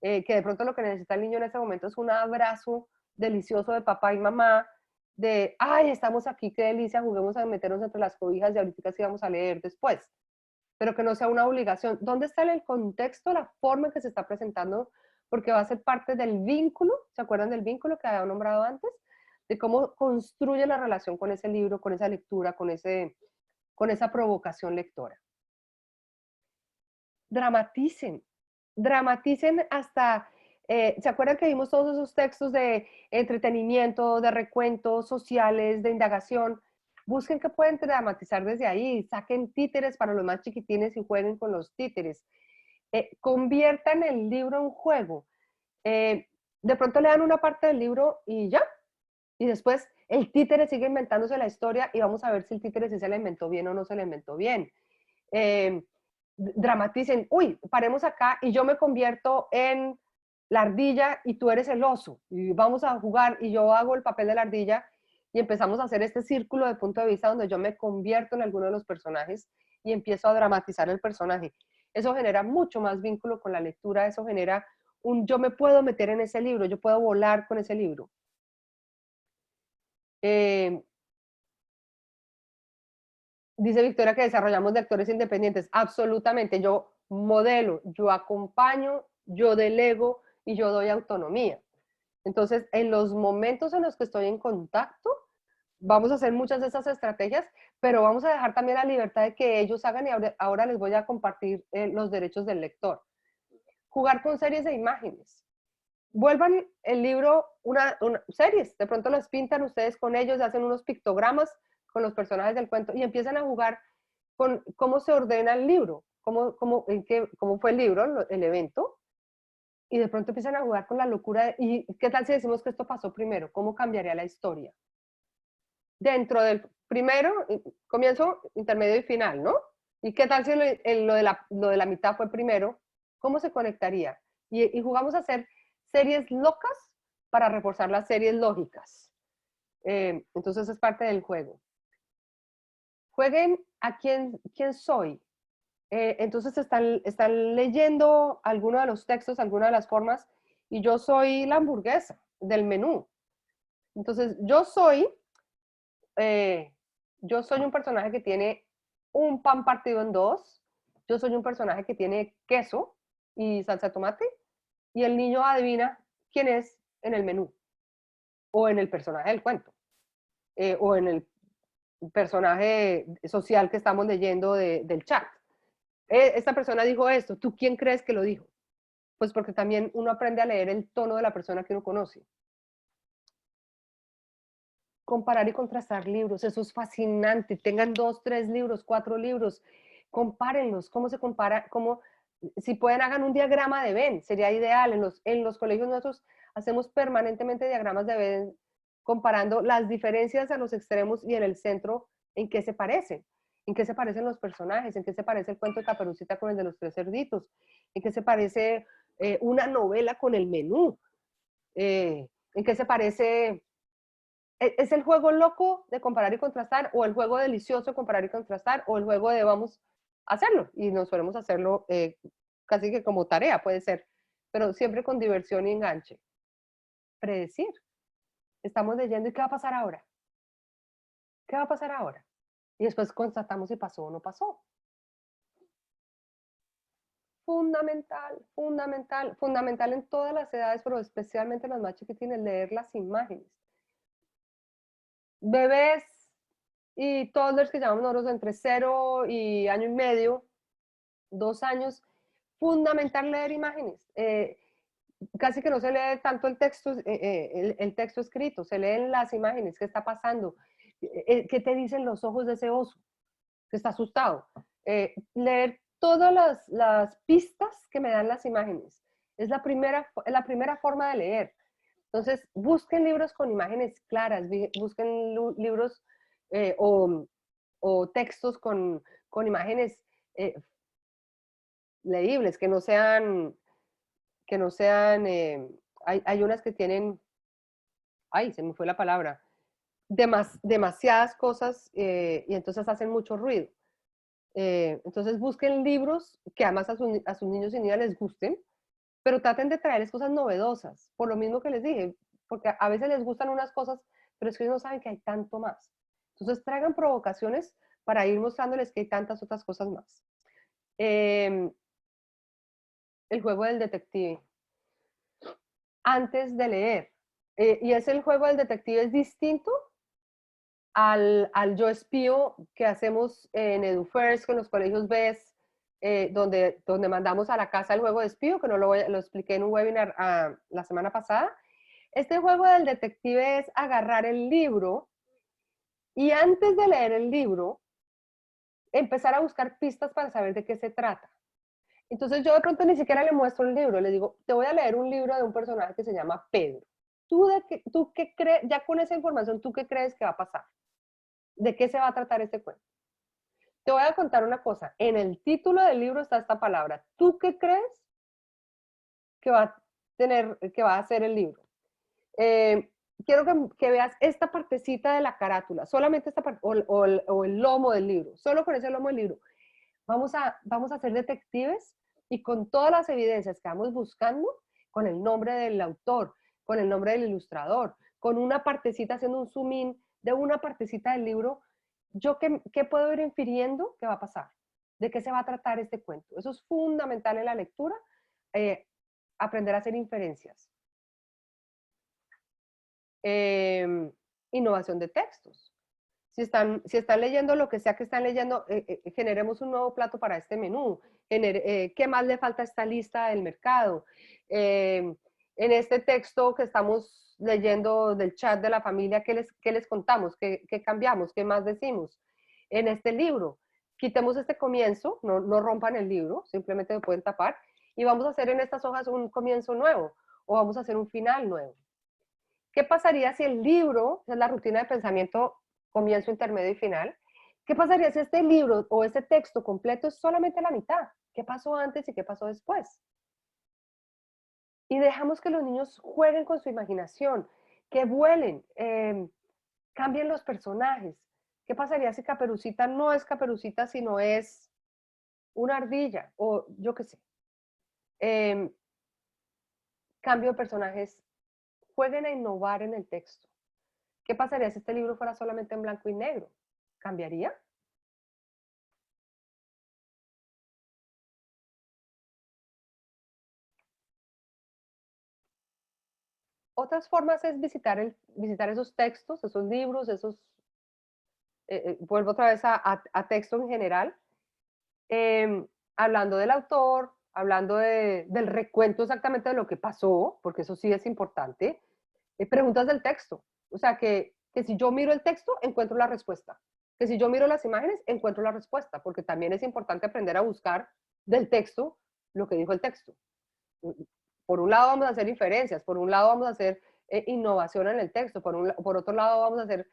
Que de pronto lo que necesita el niño en ese momento es un abrazo delicioso de papá y mamá, de, ay, estamos aquí, qué delicia, juguemos a meternos entre las cobijas y ahorita sí vamos a leer después, pero que no sea una obligación. ¿Dónde está el contexto, la forma en que se está presentando? Porque va a ser parte del vínculo, ¿se acuerdan del vínculo que había nombrado antes? De cómo construye la relación con ese libro, con esa lectura, con esa provocación lectora. Dramaticen, dramaticen hasta, ¿se acuerdan que vimos todos esos textos de entretenimiento, de recuentos sociales, de indagación? Busquen qué pueden dramatizar desde ahí, saquen títeres para los más chiquitines y jueguen con los títeres. Conviertan el libro en juego. De pronto lean una parte del libro y ya, y después el títere sigue inventándose la historia y vamos a ver si el títere sí se la inventó bien o no se la inventó bien. Dramaticen, uy, paremos acá y yo me convierto en la ardilla y tú eres el oso y vamos a jugar y yo hago el papel de la ardilla y empezamos a hacer este círculo de punto de vista donde yo me convierto en alguno de los personajes y empiezo a dramatizar el personaje. Eso genera mucho más vínculo con la lectura, eso genera yo me puedo meter en ese libro, yo puedo volar con ese libro. Dice Victoria que desarrollamos lectores independientes. Absolutamente, yo modelo, yo acompaño, yo delego y yo doy autonomía. Entonces, en los momentos en los que estoy en contacto, vamos a hacer muchas de esas estrategias, pero vamos a dejar también la libertad de que ellos hagan y ahora les voy a compartir los derechos del lector. Jugar con series de imágenes. Vuelvan el libro series, de pronto las pintan ustedes con ellos, hacen unos pictogramas con los personajes del cuento y empiezan a jugar con cómo se ordena el libro, cómo fue el libro, el evento, y de pronto empiezan a jugar con la locura y qué tal si decimos que esto pasó primero, cómo cambiaría la historia. Dentro del primero, comienzo, intermedio y final, ¿no? ¿Y qué tal si lo de la mitad fue primero? ¿Cómo se conectaría? Y jugamos a hacer series locas para reforzar las series lógicas. Entonces es parte del juego. Jueguen a quién soy. Entonces están leyendo alguno de los textos, alguna de las formas, y yo soy la hamburguesa del menú. Entonces yo soy un personaje que tiene un pan partido en dos, yo soy un personaje que tiene queso y salsa de tomate, y el niño adivina quién es en el menú, o en el personaje del cuento, o en el personaje social que estamos leyendo del chat. Esta persona dijo esto, ¿tú quién crees que lo dijo? Pues porque también uno aprende a leer el tono de la persona que uno conoce. Comparar y contrastar libros, eso es fascinante. Tengan 2, 3 libros, 4 libros, compárenlos, cómo se compara, si pueden hagan un diagrama de Venn, sería ideal. En los colegios nosotros hacemos permanentemente diagramas de Venn comparando las diferencias a los extremos y en el centro en qué se parecen. ¿En qué se parecen los personajes? ¿En qué se parece el cuento de Caperucita con el de los 3 cerditos? ¿En qué se parece una novela con el menú? ¿En qué se parece? ¿Es el juego loco de comparar y contrastar o el juego delicioso de comparar y contrastar o el juego de vamos a hacerlo? Y nos solemos hacerlo casi que como tarea, puede ser, pero siempre con diversión y enganche. Predecir. Estamos leyendo y ¿qué va a pasar ahora? ¿Qué va a pasar ahora? Y después constatamos si pasó o no pasó. Fundamental, fundamental, fundamental en todas las edades, pero especialmente en las más chiquitines, leer las imágenes. Bebés y todos los que llamamos nosotros entre 0 y año y medio, 2 años, fundamental leer imágenes. Casi que no se lee tanto el texto escrito, se leen las imágenes, qué está pasando, qué te dicen los ojos de ese oso, que está asustado. Leer todas las pistas que me dan las imágenes. Es la primera forma de leer. Entonces, busquen libros con imágenes claras, busquen libros o textos con imágenes leíbles, que no sean, hay unas que tienen, ay, se me fue la palabra, demasiadas cosas y entonces hacen mucho ruido. Entonces busquen libros que además a sus niños y niñas les gusten, pero traten de traerles cosas novedosas, por lo mismo que les dije, porque a veces les gustan unas cosas, pero es que ellos no saben que hay tanto más. Entonces traigan provocaciones para ir mostrándoles que hay tantas otras cosas más. El juego del detective. Antes de leer. Y es el juego del detective es distinto al yo espío que hacemos en EduFirst, con los colegios BES, donde mandamos a la casa el juego de espío, que no lo expliqué en un webinar la semana pasada. Este juego del detective es agarrar el libro y antes de leer el libro, empezar a buscar pistas para saber de qué se trata. Entonces yo de pronto ni siquiera le muestro el libro, le digo, te voy a leer un libro de un personaje que se llama Pedro. ¿Tú qué crees, ya con esa información, tú qué crees que va a pasar? ¿De qué se va a tratar este cuento? Te voy a contar una cosa, en el título del libro está esta palabra. ¿Tú qué crees que va a hacer el libro? quiero que veas esta partecita de la carátula, solamente esta parte, o el lomo del libro, solo con ese lomo del libro. Vamos a ser detectives y con todas las evidencias que vamos buscando, con el nombre del autor, con el nombre del ilustrador, con una partecita, haciendo un zoom in de una partecita del libro, yo qué puedo ir infiriendo que va a pasar, de qué se va a tratar este cuento. Eso es fundamental en la lectura, aprender a hacer inferencias. Innovación de textos. Si están leyendo lo que sea que están leyendo, generemos un nuevo plato para este menú. ¿Qué más le falta a esta lista del mercado? En este texto que estamos leyendo del chat de la familia, ¿qué les contamos? ¿Qué cambiamos? ¿Qué más decimos? En este libro, quitemos este comienzo, no rompan el libro, simplemente lo pueden tapar, y vamos a hacer en estas hojas un comienzo nuevo, o vamos a hacer un final nuevo. ¿Qué pasaría si el libro, es la rutina de pensamiento, comienzo, intermedio y final? ¿Qué pasaría si este libro o este texto completo es solamente la mitad? ¿Qué pasó antes y qué pasó después? Y dejamos que los niños jueguen con su imaginación, que vuelen, cambien los personajes. ¿Qué pasaría si Caperucita no es Caperucita, sino es una ardilla? O yo qué sé. Cambio de personajes, jueguen a innovar en el texto. ¿Qué pasaría si este libro fuera solamente en blanco y negro? ¿Cambiaría? Otras formas es visitar esos textos, esos libros, vuelvo otra vez a texto en general, hablando del autor, hablando del recuento exactamente de lo que pasó, porque eso sí es importante, preguntas del texto. O sea, que si yo miro el texto, encuentro la respuesta. Que si yo miro las imágenes, encuentro la respuesta, porque también es importante aprender a buscar del texto lo que dijo el texto. Por un lado vamos a hacer inferencias, por un lado vamos a hacer innovación en el texto, por otro lado vamos a hacer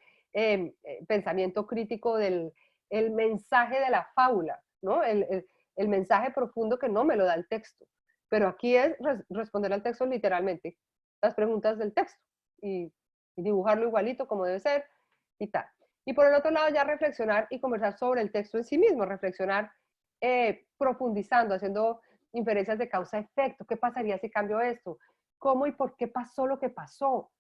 pensamiento crítico del el mensaje de la fábula, ¿no? El mensaje profundo que no me lo da el texto. Pero aquí es responder al texto literalmente, las preguntas del texto y dibujarlo igualito como debe ser y tal. Y por el otro lado ya reflexionar y conversar sobre el texto en sí mismo, reflexionar profundizando, haciendo inferencias de causa-efecto. ¿Qué pasaría si cambio esto? ¿Cómo y por qué pasó lo que pasó?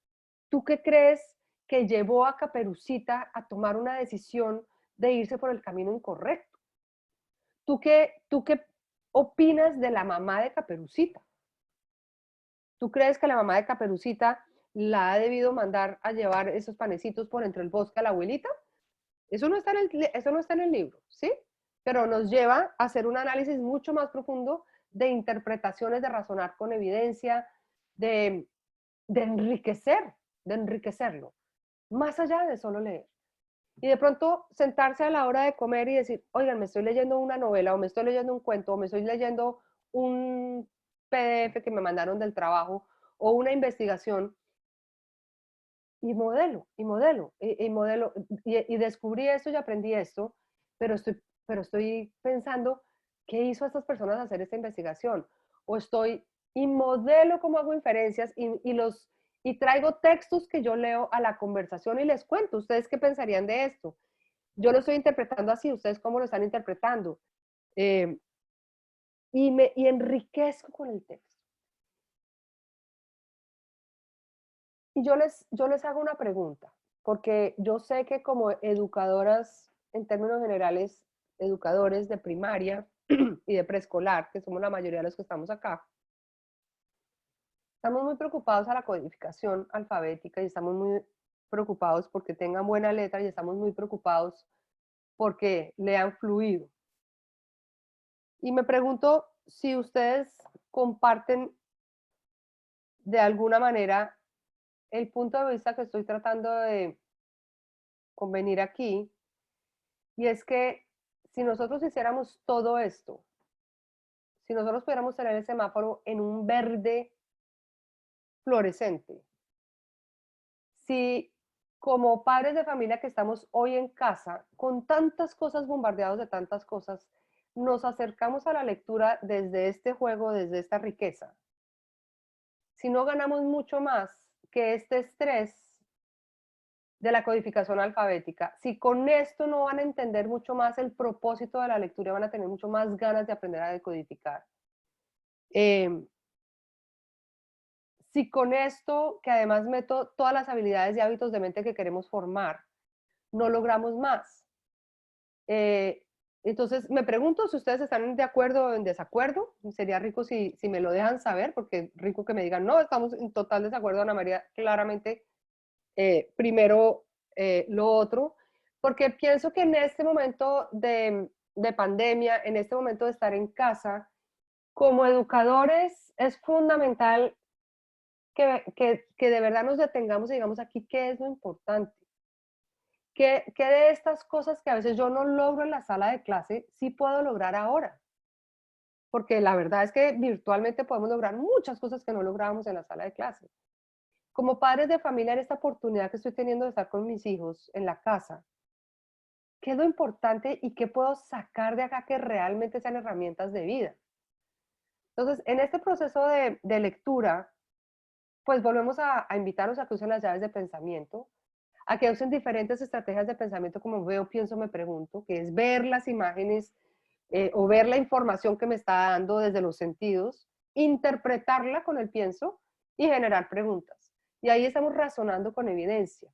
¿Tú qué crees que llevó a Caperucita a tomar una decisión de irse por el camino incorrecto? ¿Tú qué opinas de la mamá de Caperucita? ¿Tú crees que la mamá de Caperucita la ha debido mandar a llevar esos panecitos por entre el bosque a la abuelita? Eso no está en el libro, ¿sí? Pero nos lleva a hacer un análisis mucho más profundo de interpretaciones, de razonar con evidencia, de, de enriquecer, de enriquecerlo, más allá de solo leer. Y de pronto sentarse a la hora de comer y decir, oigan, me estoy leyendo una novela, o me estoy leyendo un cuento, o me estoy leyendo un PDF que me mandaron del trabajo, o una investigación, y modelo, y modelo, y modelo, y descubrí esto y aprendí esto, pero estoy pensando, ¿qué hizo a estas personas hacer esta investigación? O estoy, y modelo cómo hago inferencias, y traigo textos que yo leo a la conversación y les cuento, ¿ustedes qué pensarían de esto? Yo lo estoy interpretando así, ¿ustedes cómo lo están interpretando? Y enriquezco con el texto. Y yo les hago una pregunta, porque yo sé que como educadoras, en términos generales, educadores de primaria y de preescolar, que somos la mayoría de los que estamos acá, estamos muy preocupados a la codificación alfabética y estamos muy preocupados porque tengan buena letra y estamos muy preocupados porque lean fluido. Y me pregunto si ustedes comparten de alguna manera el punto de vista que estoy tratando de convenir aquí, y es que si nosotros hiciéramos todo esto, si nosotros pudiéramos tener el semáforo en un verde fluorescente, si como padres de familia que estamos hoy en casa, con tantas cosas, bombardeados de tantas cosas, nos acercamos a la lectura desde este juego, desde esta riqueza, si no ganamos mucho más que este estrés de la codificación alfabética. Si con esto no van a entender mucho más el propósito de la lectura, van a tener mucho más ganas de aprender a decodificar. Si con esto, que además meto todas las habilidades y hábitos de mente que queremos formar, no logramos más. Entonces, me pregunto si ustedes están de acuerdo o en desacuerdo. Sería rico si me lo dejan saber, porque rico que me digan, no, estamos en total desacuerdo, Ana María, claramente, primero lo otro, porque pienso que en este momento de pandemia, en este momento de estar en casa, como educadores es fundamental que de verdad nos detengamos y digamos aquí qué es lo importante. ¿Qué de estas cosas que a veces yo no logro en la sala de clase, sí puedo lograr ahora? Porque la verdad es que virtualmente podemos lograr muchas cosas que no lográbamos en la sala de clase. Como padres de familia, en esta oportunidad que estoy teniendo de estar con mis hijos en la casa, ¿qué es lo importante y qué puedo sacar de acá que realmente sean herramientas de vida? Entonces, en este proceso de lectura, pues volvemos a invitarlos a que usen las llaves de pensamiento, a que usen diferentes estrategias de pensamiento como veo, pienso, me pregunto, que es ver las imágenes o ver la información que me está dando desde los sentidos, interpretarla con el pienso y generar preguntas. Y ahí estamos razonando con evidencia.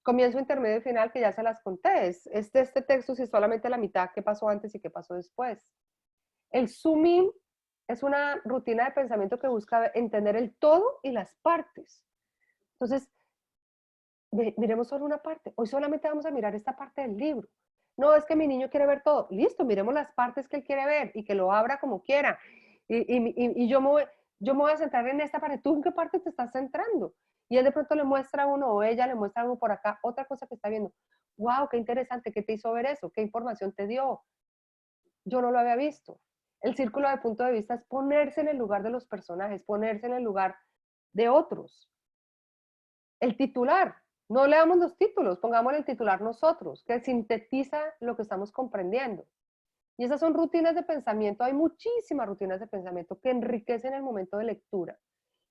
Comienzo, intermedio y final, que ya se las conté. Este texto, si solamente la mitad, qué pasó antes y qué pasó después. El zoom-in es una rutina de pensamiento que busca entender el todo y las partes. Entonces, miremos solo una parte. Hoy solamente vamos a mirar esta parte del libro. No, es que mi niño quiere ver todo. Listo, miremos las partes que él quiere ver y que lo abra como quiera. Y yo me voy a centrar en esta parte. ¿Tú en qué parte te estás centrando? Y él de pronto le muestra a uno o ella le muestra a uno por acá otra cosa que está viendo. ¡Wow! ¡Qué interesante! ¿Qué te hizo ver eso? ¿Qué información te dio? Yo no lo había visto. El círculo de punto de vista es ponerse en el lugar de los personajes, ponerse en el lugar de otros. El titular, no leamos los títulos, pongamos el titular nosotros, que sintetiza lo que estamos comprendiendo. Y esas son rutinas de pensamiento, hay muchísimas rutinas de pensamiento que enriquecen el momento de lectura,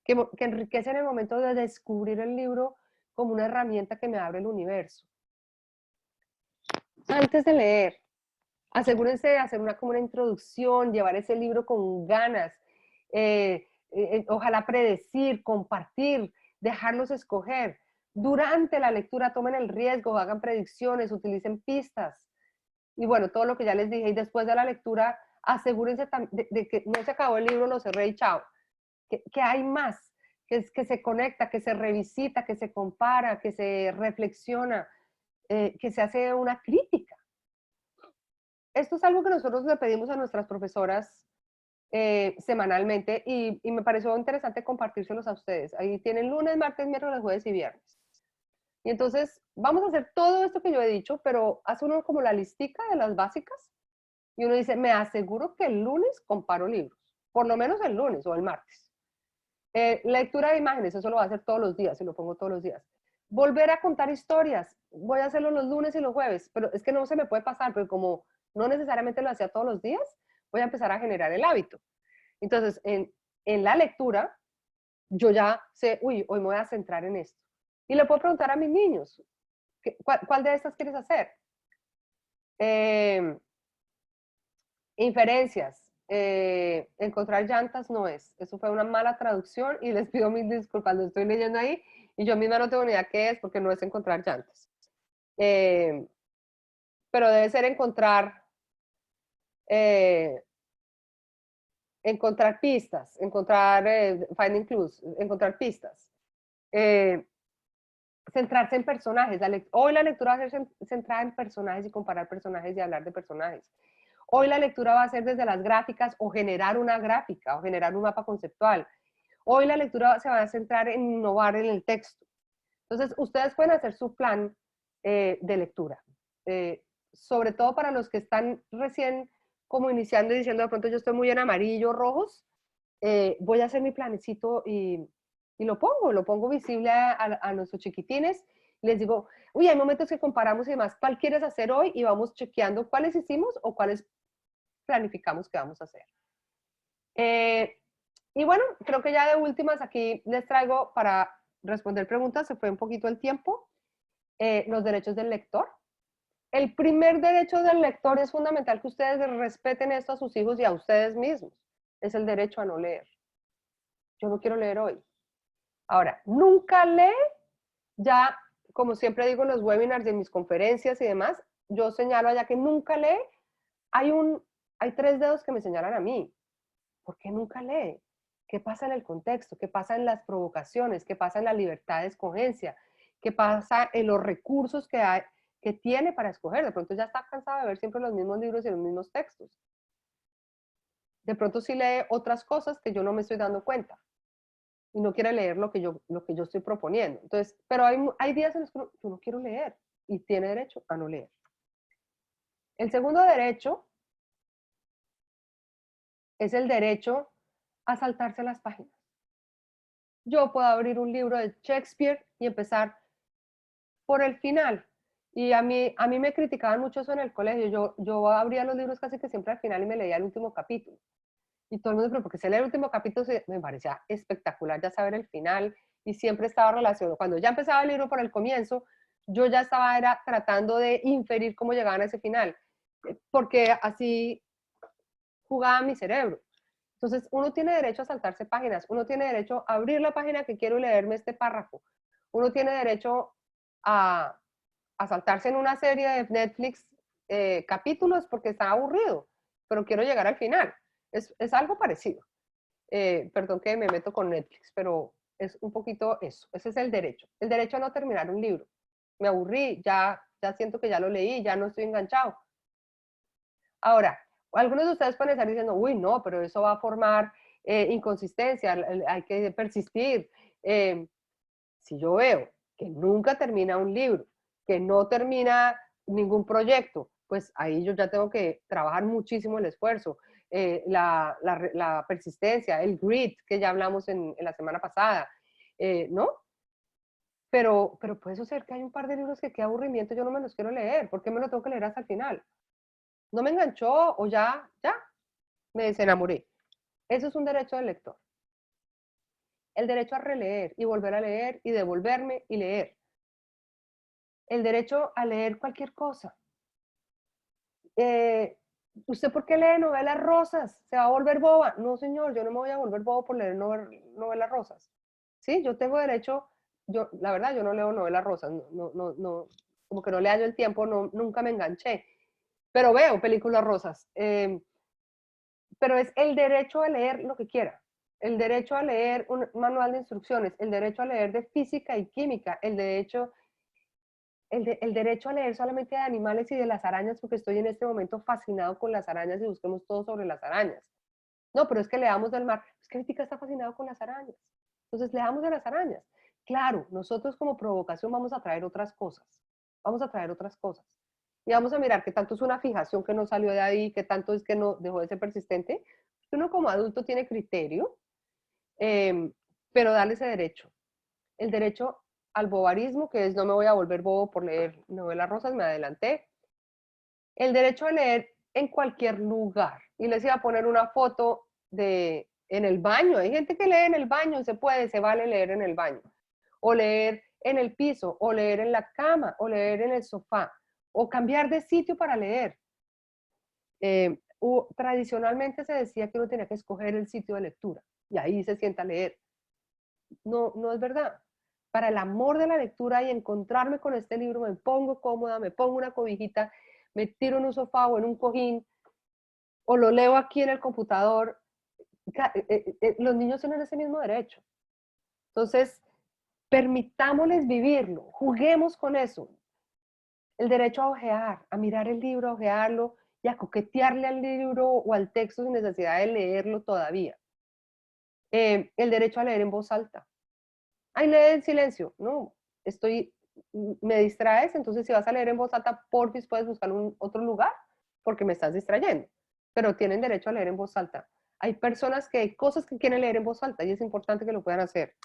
que enriquecen el momento de descubrir el libro como una herramienta que me abre el universo. Antes de leer, asegúrense de hacer como una introducción, llevar ese libro con ganas, ojalá predecir, compartir, dejarlos escoger. Durante la lectura tomen el riesgo, hagan predicciones, utilicen pistas. Y bueno, todo lo que ya les dije. Y después de la lectura, asegúrense de que no se acabó el libro, lo cerré y chao. Que hay más, que se conecta, que se revisita, que se compara, que se reflexiona, que se hace una crítica. Esto es algo que nosotros le pedimos a nuestras profesoras semanalmente y me pareció interesante compartírselos a ustedes. Ahí tienen lunes, martes, miércoles, jueves y viernes. Y entonces vamos a hacer todo esto que yo he dicho, pero hace uno como la listica de las básicas y uno dice, me aseguro que el lunes comparo libros, por lo menos el lunes o el martes. Lectura de imágenes, eso lo voy a hacer todos los días y lo pongo todos los días. Volver a contar historias, voy a hacerlo los lunes y los jueves, pero es que no se me puede pasar, porque como no necesariamente lo hacía todos los días, voy a empezar a generar el hábito. Entonces, en la lectura, yo ya sé, uy, hoy me voy a centrar en esto. Y le puedo preguntar a mis niños, ¿cuál de estas quieres hacer? Inferencias. Encontrar llantas no es. Eso fue una mala traducción y les pido mil disculpas, lo estoy leyendo ahí y yo misma no tengo ni idea qué es porque no es encontrar llantas. Pero debe ser encontrar pistas, finding clues, encontrar pistas. Centrarse en personajes. Hoy la lectura va a ser centrada en personajes y comparar personajes y hablar de personajes. Hoy la lectura va a ser desde las gráficas o generar una gráfica o generar un mapa conceptual. Hoy la lectura se va a centrar en innovar en el texto. Entonces, ustedes pueden hacer su plan de lectura. Sobre todo para los que están recién como iniciando y diciendo de pronto yo estoy muy en amarillo, rojos, voy a hacer mi planecito y lo pongo visible a nuestros chiquitines. Les digo, uy, hay momentos que comparamos y demás, ¿cuál quieres hacer hoy? Y vamos chequeando cuáles hicimos o cuáles planificamos que vamos a hacer. Y bueno, creo que ya de últimas aquí les traigo para responder preguntas, se fue un poquito el tiempo. los derechos del lector. El primer derecho del lector es fundamental que ustedes respeten esto a sus hijos y a ustedes mismos. Es el derecho a no leer. Yo no quiero leer hoy. Ahora, nunca lee, ya, como siempre digo en los webinars de mis conferencias y demás, yo señalo allá que nunca lee. Hay 3 dedos que me señalan a mí. ¿Por qué nunca lee? ¿Qué pasa en el contexto? ¿Qué pasa en las provocaciones? ¿Qué pasa en la libertad de escogencia? ¿Qué pasa en los recursos que tiene para escoger? De pronto ya está cansado de ver siempre los mismos libros y los mismos textos. De pronto sí lee otras cosas que yo no me estoy dando cuenta y no quiere leer lo que yo estoy proponiendo. Entonces, pero hay días en los que yo no quiero leer y tiene derecho a no leer. El segundo derecho es el derecho a saltarse las páginas. Yo puedo abrir un libro de Shakespeare y empezar por el final. Y a mí me criticaban mucho eso en el colegio. Yo abría los libros casi que siempre al final y me leía el último capítulo. Y todo el mundo, pero porque se lee el último capítulo, me parecía espectacular ya saber el final. Y siempre estaba relacionado. Cuando ya empezaba el libro por el comienzo, yo ya estaba tratando de inferir cómo llegaban a ese final. Porque así jugaba mi cerebro. Entonces, uno tiene derecho a saltarse páginas, uno tiene derecho a abrir la página que quiero y leerme este párrafo, uno tiene derecho a, saltarse en una serie de Netflix capítulos porque está aburrido, pero quiero llegar al final. Es algo parecido. Perdón que me meto con Netflix, pero es un poquito eso. Ese es el derecho. El derecho a no terminar un libro. Me aburrí, ya siento que ya lo leí, ya no estoy enganchado. Ahora, algunos de ustedes pueden estar diciendo, uy, no, pero eso va a formar inconsistencia, hay que persistir. Si yo veo que nunca termina un libro, que no termina ningún proyecto, pues ahí yo ya tengo que trabajar muchísimo el esfuerzo, la persistencia, el grit, que ya hablamos en la semana pasada, ¿no? Pero puede suceder que hay un par de libros que qué aburrimiento, yo no me los quiero leer, ¿por qué me lo tengo que leer hasta el final? No me enganchó o ya, me desenamoré. Eso es un derecho del lector. El derecho a releer y volver a leer y devolverme y leer. El derecho a leer cualquier cosa. ¿Usted por qué lee novelas rosas? ¿Se va a volver boba? No, señor, yo no me voy a volver bobo por leer novelas rosas. Sí, yo tengo derecho, la verdad, yo no leo novelas rosas, no, como que no le hallo el tiempo, nunca me enganché, pero veo películas rosas. Pero es el derecho a leer lo que quiera, el derecho a leer un manual de instrucciones, el derecho a leer de física y química, el derecho a leer solamente de animales y de las arañas, porque estoy en este momento fascinado con las arañas y busquemos todo sobre las arañas. No, pero es que leamos del mar. Es que Vitica está fascinado con las arañas. Entonces, leamos de las arañas. Claro, nosotros como provocación vamos a traer otras cosas. Vamos a traer otras cosas. Y vamos a mirar qué tanto es una fijación que no salió de ahí, qué tanto es que no dejó de ser persistente. Uno como adulto tiene criterio, pero darle ese derecho. El derecho al bobarismo, que es no me voy a volver bobo por leer novelas rosas, me adelanté. El derecho a leer en cualquier lugar. Y les iba a poner una foto en el baño. Hay gente que lee en el baño, se vale leer en el baño. O leer en el piso, o leer en la cama, o leer en el sofá, o cambiar de sitio para leer. Tradicionalmente se decía que uno tenía que escoger el sitio de lectura y ahí se sienta a leer. No es verdad. Para el amor de la lectura y encontrarme con este libro, me pongo cómoda, me pongo una cobijita, me tiro en un sofá o en un cojín, o lo leo aquí en el computador. Los niños tienen ese mismo derecho. Entonces, permitámosles vivirlo, juguemos con eso. El derecho a ojear, a mirar el libro, a ojearlo y a coquetearle al libro o al texto sin necesidad de leerlo todavía. El derecho a leer en voz alta. Ay, lee en silencio. No, me distraes, entonces si vas a leer en voz alta, porfis puedes buscar otro lugar porque me estás distrayendo. Pero tienen derecho a leer en voz alta. Hay personas que hay cosas que quieren leer en voz alta y es importante que lo puedan hacer.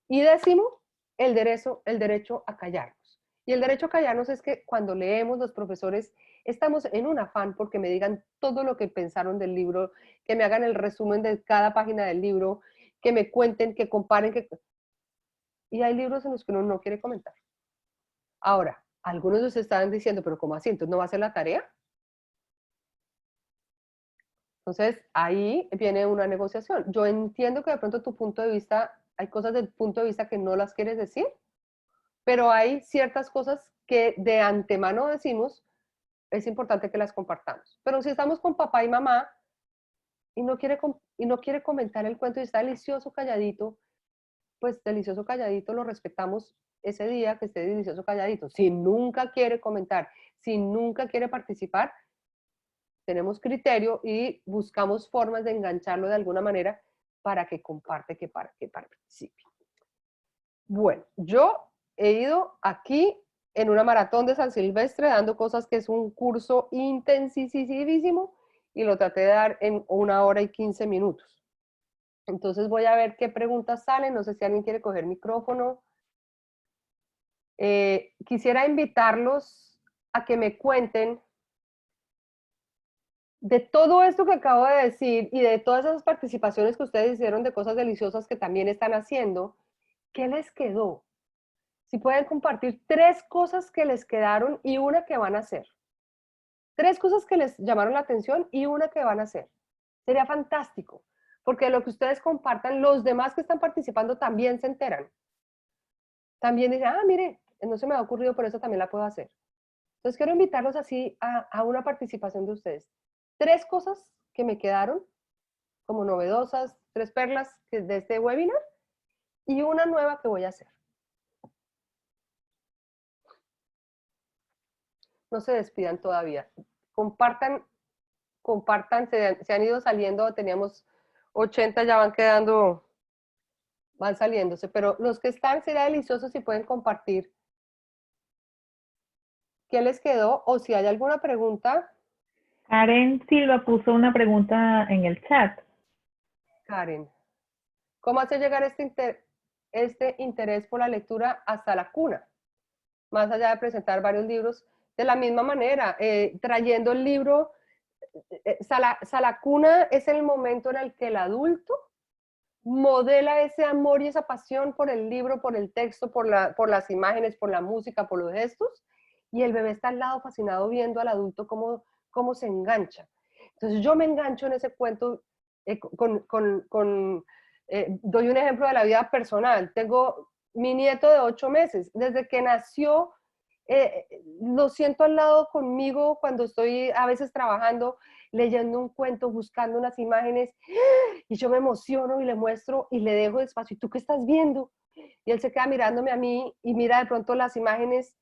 Y décimo, el derecho a callarnos. Y el derecho a callarnos es que cuando leemos los profesores estamos en un afán porque me digan todo lo que pensaron del libro, que me hagan el resumen de cada página del libro, que me cuenten, que comparen, y hay libros en los que uno no quiere comentar. Ahora, algunos de ustedes estaban diciendo, pero ¿cómo así? ¿Entonces no va a hacer la tarea? Entonces, ahí viene una negociación. Yo entiendo que de pronto tu punto de vista, hay cosas del punto de vista que no las quieres decir, pero hay ciertas cosas que de antemano decimos, es importante que las compartamos. Pero si estamos con papá y mamá y no quiere comentar el cuento y está delicioso calladito, pues delicioso calladito lo respetamos ese día que esté delicioso calladito. Si nunca quiere comentar, si nunca quiere participar, tenemos criterio y buscamos formas de engancharlo de alguna manera para que comparte, que participe. Bueno, yo he ido aquí en una maratón de San Silvestre dando cosas que es un curso intensísimo y lo traté de dar en 1 hora y 15 minutos. Entonces voy a ver qué preguntas salen, no sé si alguien quiere coger micrófono. Quisiera invitarlos a que me cuenten de todo esto que acabo de decir y de todas esas participaciones que ustedes hicieron de cosas deliciosas que también están haciendo, ¿qué les quedó? Si pueden compartir 3 cosas que les quedaron y una que van a hacer. 3 cosas que les llamaron la atención y una que van a hacer. Sería fantástico, porque lo que ustedes compartan, los demás que están participando también se enteran. También dicen, ah, mire, no se me ha ocurrido, por eso también la puedo hacer. Entonces quiero invitarlos así a una participación de ustedes. 3 cosas que me quedaron como novedosas, 3 perlas de este webinar y una nueva que voy a hacer. No se despidan todavía. Compartan, se han ido saliendo, teníamos 80, ya van quedando, van saliéndose, pero los que están, sería delicioso si pueden compartir qué les quedó o si hay alguna pregunta. Karen Silva puso una pregunta en el chat. Karen, ¿cómo hace llegar este interés por la lectura hasta la cuna? Más allá de presentar varios libros, de la misma manera, trayendo el libro, Salacuna es el momento en el que el adulto modela ese amor y esa pasión por el libro, por el texto, por las imágenes, por la música, por los gestos, y el bebé está al lado fascinado viendo al adulto cómo se engancha. Entonces yo me engancho en ese cuento doy un ejemplo de la vida personal. Tengo mi nieto de 8 meses, desde que nació, lo siento al lado conmigo cuando estoy a veces trabajando, leyendo un cuento, buscando unas imágenes, y yo me emociono y le muestro y le dejo despacio, ¿y tú qué estás viendo? Y él se queda mirándome a mí y mira de pronto las imágenes,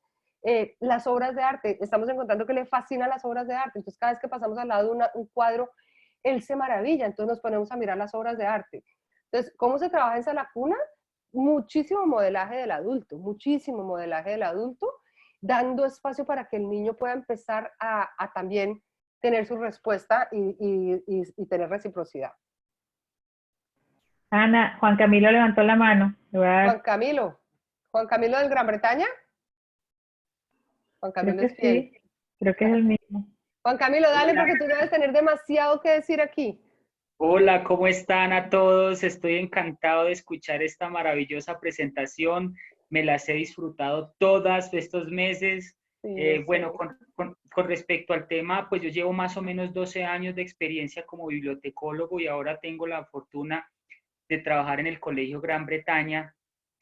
las obras de arte. Estamos encontrando que le fascinan las obras de arte, entonces cada vez que pasamos al lado de un cuadro, él se maravilla, entonces nos ponemos a mirar las obras de arte. Entonces, ¿cómo se trabaja en Salacuna? Muchísimo modelaje del adulto, muchísimo modelaje del adulto, dando espacio para que el niño pueda empezar a también tener su respuesta y tener reciprocidad. Ana, Juan Camilo levantó la mano. Juan Camilo del Gran Bretaña. Juan Creo Camilo que es fiel. sí, creo que es el mismo. Juan Camilo, dale Hola. porque tú debes tener demasiado que decir aquí. Hola, ¿cómo están a todos? Estoy encantado de escuchar esta maravillosa presentación. Me las he disfrutado todas estos meses. Sí, Bueno, con respecto al tema, pues yo llevo más o menos 12 años de experiencia como bibliotecólogo y ahora tengo la fortuna de trabajar en el Colegio Gran Bretaña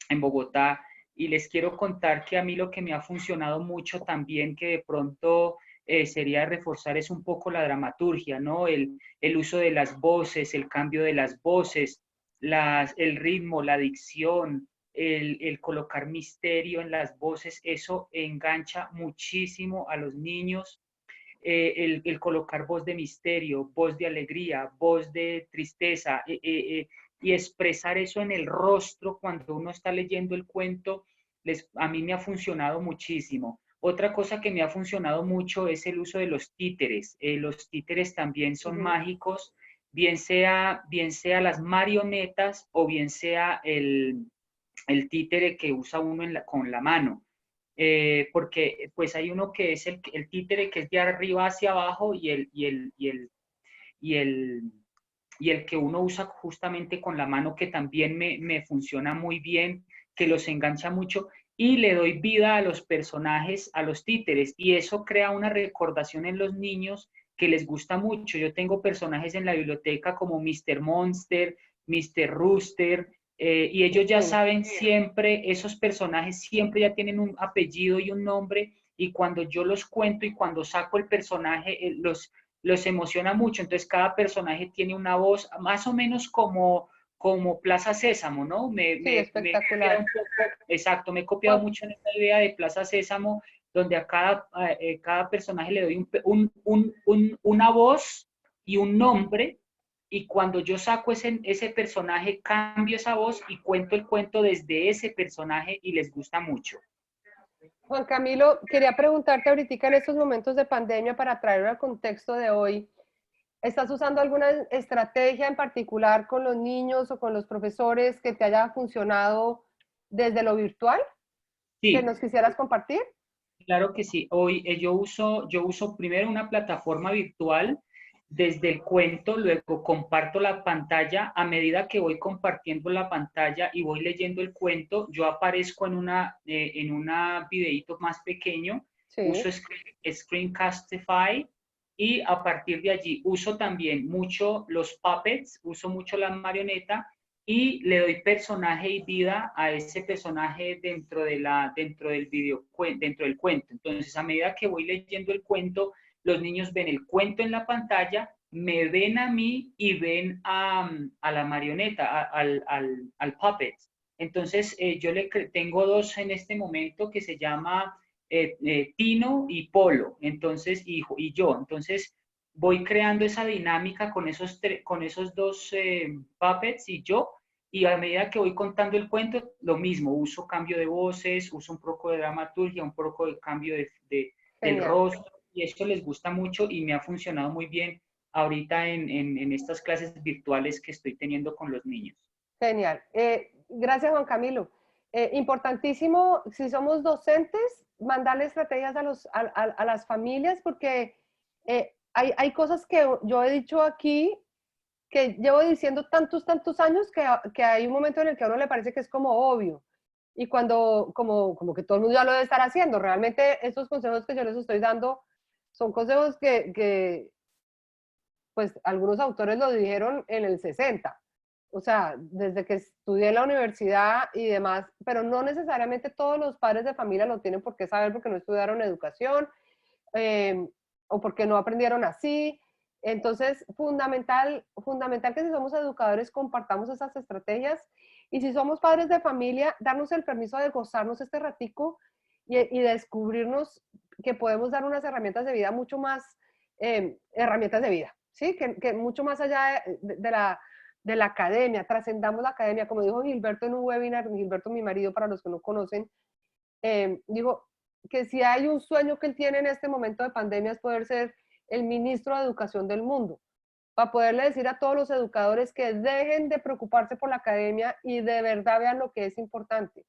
en Bogotá. Y les quiero contar que a mí lo que me ha funcionado mucho también, que de pronto sería reforzar, es un poco la dramaturgia, ¿no? El uso de las voces, el cambio de las voces, el ritmo, la dicción, el colocar misterio en las voces, eso engancha muchísimo a los niños. El colocar voz de misterio, voz de alegría, voz de tristeza, y expresar eso en el rostro cuando uno está leyendo el cuento, a mí me ha funcionado muchísimo. Otra cosa que me ha funcionado mucho es el uso de los títeres. Los títeres también son mágicos, bien sea las marionetas o bien sea el títere que usa uno con la mano. Porque pues hay uno que es el títere que es de arriba hacia abajo y el que uno usa justamente con la mano, que también me funciona muy bien, que los engancha mucho. y le doy vida a los personajes, a los títeres, y eso crea una recordación en los niños que les gusta mucho. Yo tengo personajes en la biblioteca como Mr. Monster, Mr. Rooster, y ellos ya Sí, saben siempre, esos personajes siempre ya tienen un apellido y un nombre, y cuando yo los cuento y cuando saco el personaje, los emociona mucho. Entonces cada personaje tiene una voz más o menos como Plaza Sésamo, ¿no? sí, Me he copiado un espectacular. poco, exacto, me he copiado Juan, mucho en esta idea de Plaza Sésamo, donde a cada personaje le doy una voz y un nombre, y cuando yo saco ese personaje, cambio esa voz y cuento el cuento desde ese personaje y les gusta mucho. Juan Camilo, quería preguntarte ahorita en estos momentos de pandemia para traerlo al contexto de hoy. ¿Estás usando alguna estrategia en particular con los niños o con los profesores que te haya funcionado desde lo virtual que Sí, nos quisieras compartir? claro que sí. Hoy yo uso primero una plataforma virtual desde el cuento, luego comparto la pantalla. A medida que voy compartiendo la pantalla y voy leyendo el cuento, yo aparezco en una videíto más pequeño, Sí, uso Screencastify, y a partir de allí uso también mucho los puppets, uso mucho la marioneta, y le doy personaje y vida a ese personaje dentro del cuento. Entonces, a medida que voy leyendo el cuento, los niños ven el cuento en la pantalla, me ven a mí y ven a la marioneta, al puppet. Entonces, yo tengo dos en este momento que se llama Tino y Polo, entonces, y yo. Entonces, voy creando esa dinámica con esos dos puppets y yo, y a medida que voy contando el cuento, lo mismo, uso cambio de voces, uso un poco de dramaturgia, un poco de cambio del genial, rostro, y esto les gusta mucho y me ha funcionado muy bien ahorita en estas clases virtuales que estoy teniendo con los niños. genial. Gracias, Juan Camilo. Importantísimo, si somos docentes, mandarle estrategias a las familias porque hay cosas que yo he dicho aquí que llevo diciendo tantos años que hay un momento en el que a uno le parece que es como obvio. Y cuando, como que todo el mundo ya lo debe estar haciendo, realmente estos consejos que yo les estoy dando son consejos pues, algunos autores lo dijeron en el 60. O sea, desde que estudié en la universidad y demás, pero no necesariamente todos los padres de familia lo tienen por qué saber porque no estudiaron educación eh, o porque no aprendieron así. Entonces, fundamental que si somos educadores compartamos esas estrategias y si somos padres de familia, darnos el permiso de gozarnos este ratico y descubrirnos que podemos dar unas herramientas de vida mucho más, herramientas de vida, ¿sí? Que mucho más allá de la academia, trascendamos la academia, como dijo Gilberto en un webinar, Gilberto mi marido, para los que no conocen, dijo que si hay un sueño que él tiene en este momento de pandemia es poder ser el ministro de Educación del mundo, para poderle decir a todos los educadores que dejen de preocuparse por la academia y de verdad vean lo que es importante,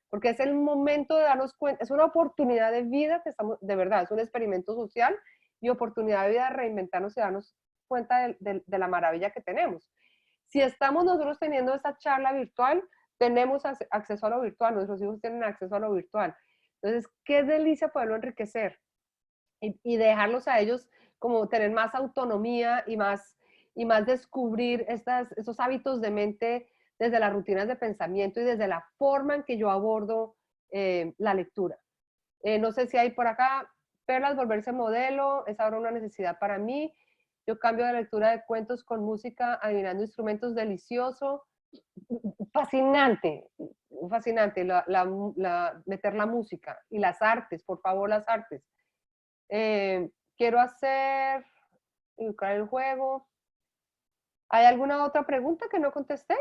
porque es el momento de darnos cuenta, es una oportunidad de vida que estamos, de verdad, es un experimento social y oportunidad de vida de reinventarnos y darnos cuenta de la maravilla que tenemos. Si estamos nosotros teniendo esta charla virtual, tenemos acceso a lo virtual, nuestros hijos tienen acceso a lo virtual. Entonces, qué delicia poderlo enriquecer y dejarlos a ellos como tener más autonomía y más descubrir estos hábitos de mente desde las rutinas de pensamiento y desde la forma en que yo abordo la lectura. No sé si hay por acá, Perlas, volverse modelo, es ahora una necesidad para mí. Yo cambio de lectura de cuentos con música, adivinando instrumentos, delicioso. Fascinante, fascinante, meter la música y las artes, por favor, las artes. Quiero hacer, educar el juego. ¿Hay alguna otra pregunta que no contesté?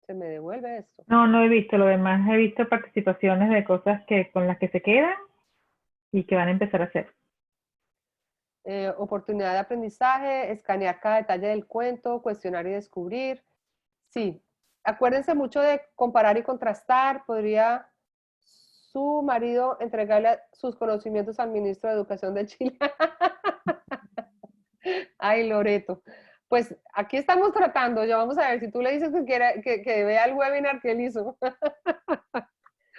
Se me devuelve esto. No, no he visto lo demás. He visto participaciones de cosas que con las que se quedan y que van a empezar a hacer. Oportunidad de aprendizaje, escanear cada detalle del cuento, cuestionar y descubrir. Sí, acuérdense mucho de comparar y contrastar. Podría su marido entregarle sus conocimientos al ministro de Educación de Chile. Ay, Loreto. Pues aquí estamos tratando, ya vamos a ver, si tú le dices que vea el webinar que él hizo.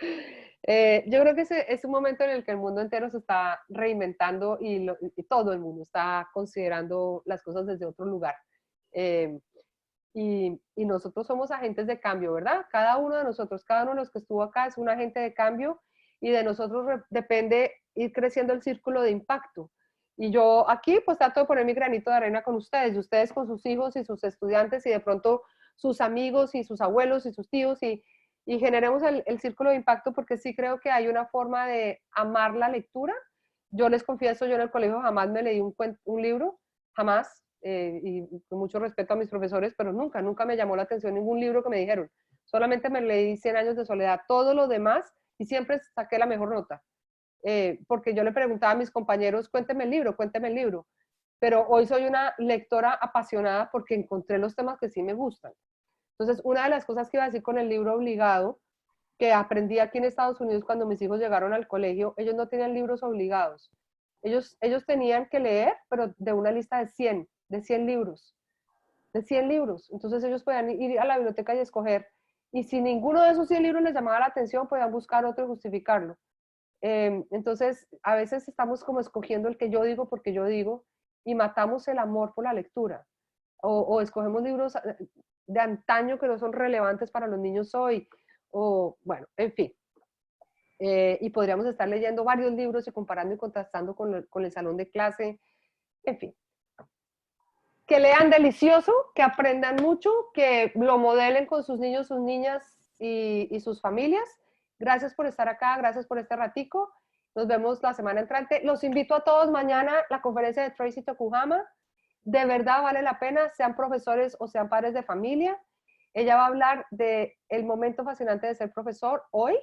Yo creo que ese es un momento en el que el mundo entero se está reinventando y todo el mundo está considerando las cosas desde otro lugar. Y nosotros somos agentes de cambio, ¿verdad? Cada uno de nosotros, cada uno de los que estuvo acá es un agente de cambio y de nosotros depende ir creciendo el círculo de impacto. Y yo aquí pues trato de poner mi granito de arena con ustedes, y ustedes con sus hijos y sus estudiantes y de pronto sus amigos y sus abuelos y sus tíos y generemos el círculo de impacto porque sí creo que hay una forma de amar la lectura. Yo les confieso, yo en el colegio jamás me leí un libro, jamás, y con mucho respeto a mis profesores, pero nunca me llamó la atención ningún libro que me dijeron. Solamente me leí 100 años de soledad, todo lo demás, y siempre saqué la mejor nota. Porque yo le preguntaba a mis compañeros, cuénteme el libro, cuénteme el libro. Pero hoy soy una lectora apasionada porque encontré los temas que sí me gustan. Entonces, una de las cosas que iba a decir con el libro obligado, que aprendí aquí en Estados Unidos cuando mis hijos llegaron al colegio, ellos no tenían libros obligados. Ellos tenían que leer, pero de una lista de 100 libros, de 100 libros. Entonces ellos podían ir a la biblioteca y escoger. Y si ninguno de esos 100 libros les llamaba la atención, podían buscar otro y justificarlo. Entonces, a veces estamos como escogiendo el que yo digo porque yo digo y matamos el amor por la lectura. O escogemos libros de antaño que no son relevantes para los niños hoy. O bueno, en fin. Y podríamos estar leyendo varios libros y comparando y contrastando con el salón de clase. En fin. Que lean delicioso, que aprendan mucho, que lo modelen con sus niños, sus niñas y sus familias. Gracias por estar acá, gracias por este ratico. Nos vemos la semana entrante. Los invito a todos mañana a la conferencia de Tracy Tokuhama. De verdad vale la pena, sean profesores o sean padres de familia. Ella va a hablar del momento fascinante de ser profesor hoy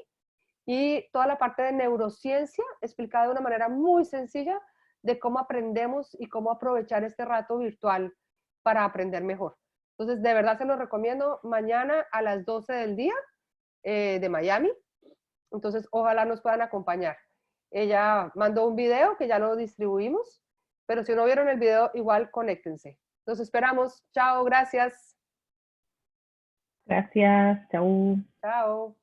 y toda la parte de neurociencia explicada de una manera muy sencilla de cómo aprendemos y cómo aprovechar este rato virtual para aprender mejor. Entonces, de verdad se los recomiendo mañana a las 12 del día de Miami. Entonces, ojalá nos puedan acompañar. Ella mandó un video que ya lo distribuimos, pero si no vieron el video, igual conéctense. Los esperamos. Chao, gracias. Gracias, chau. Chao.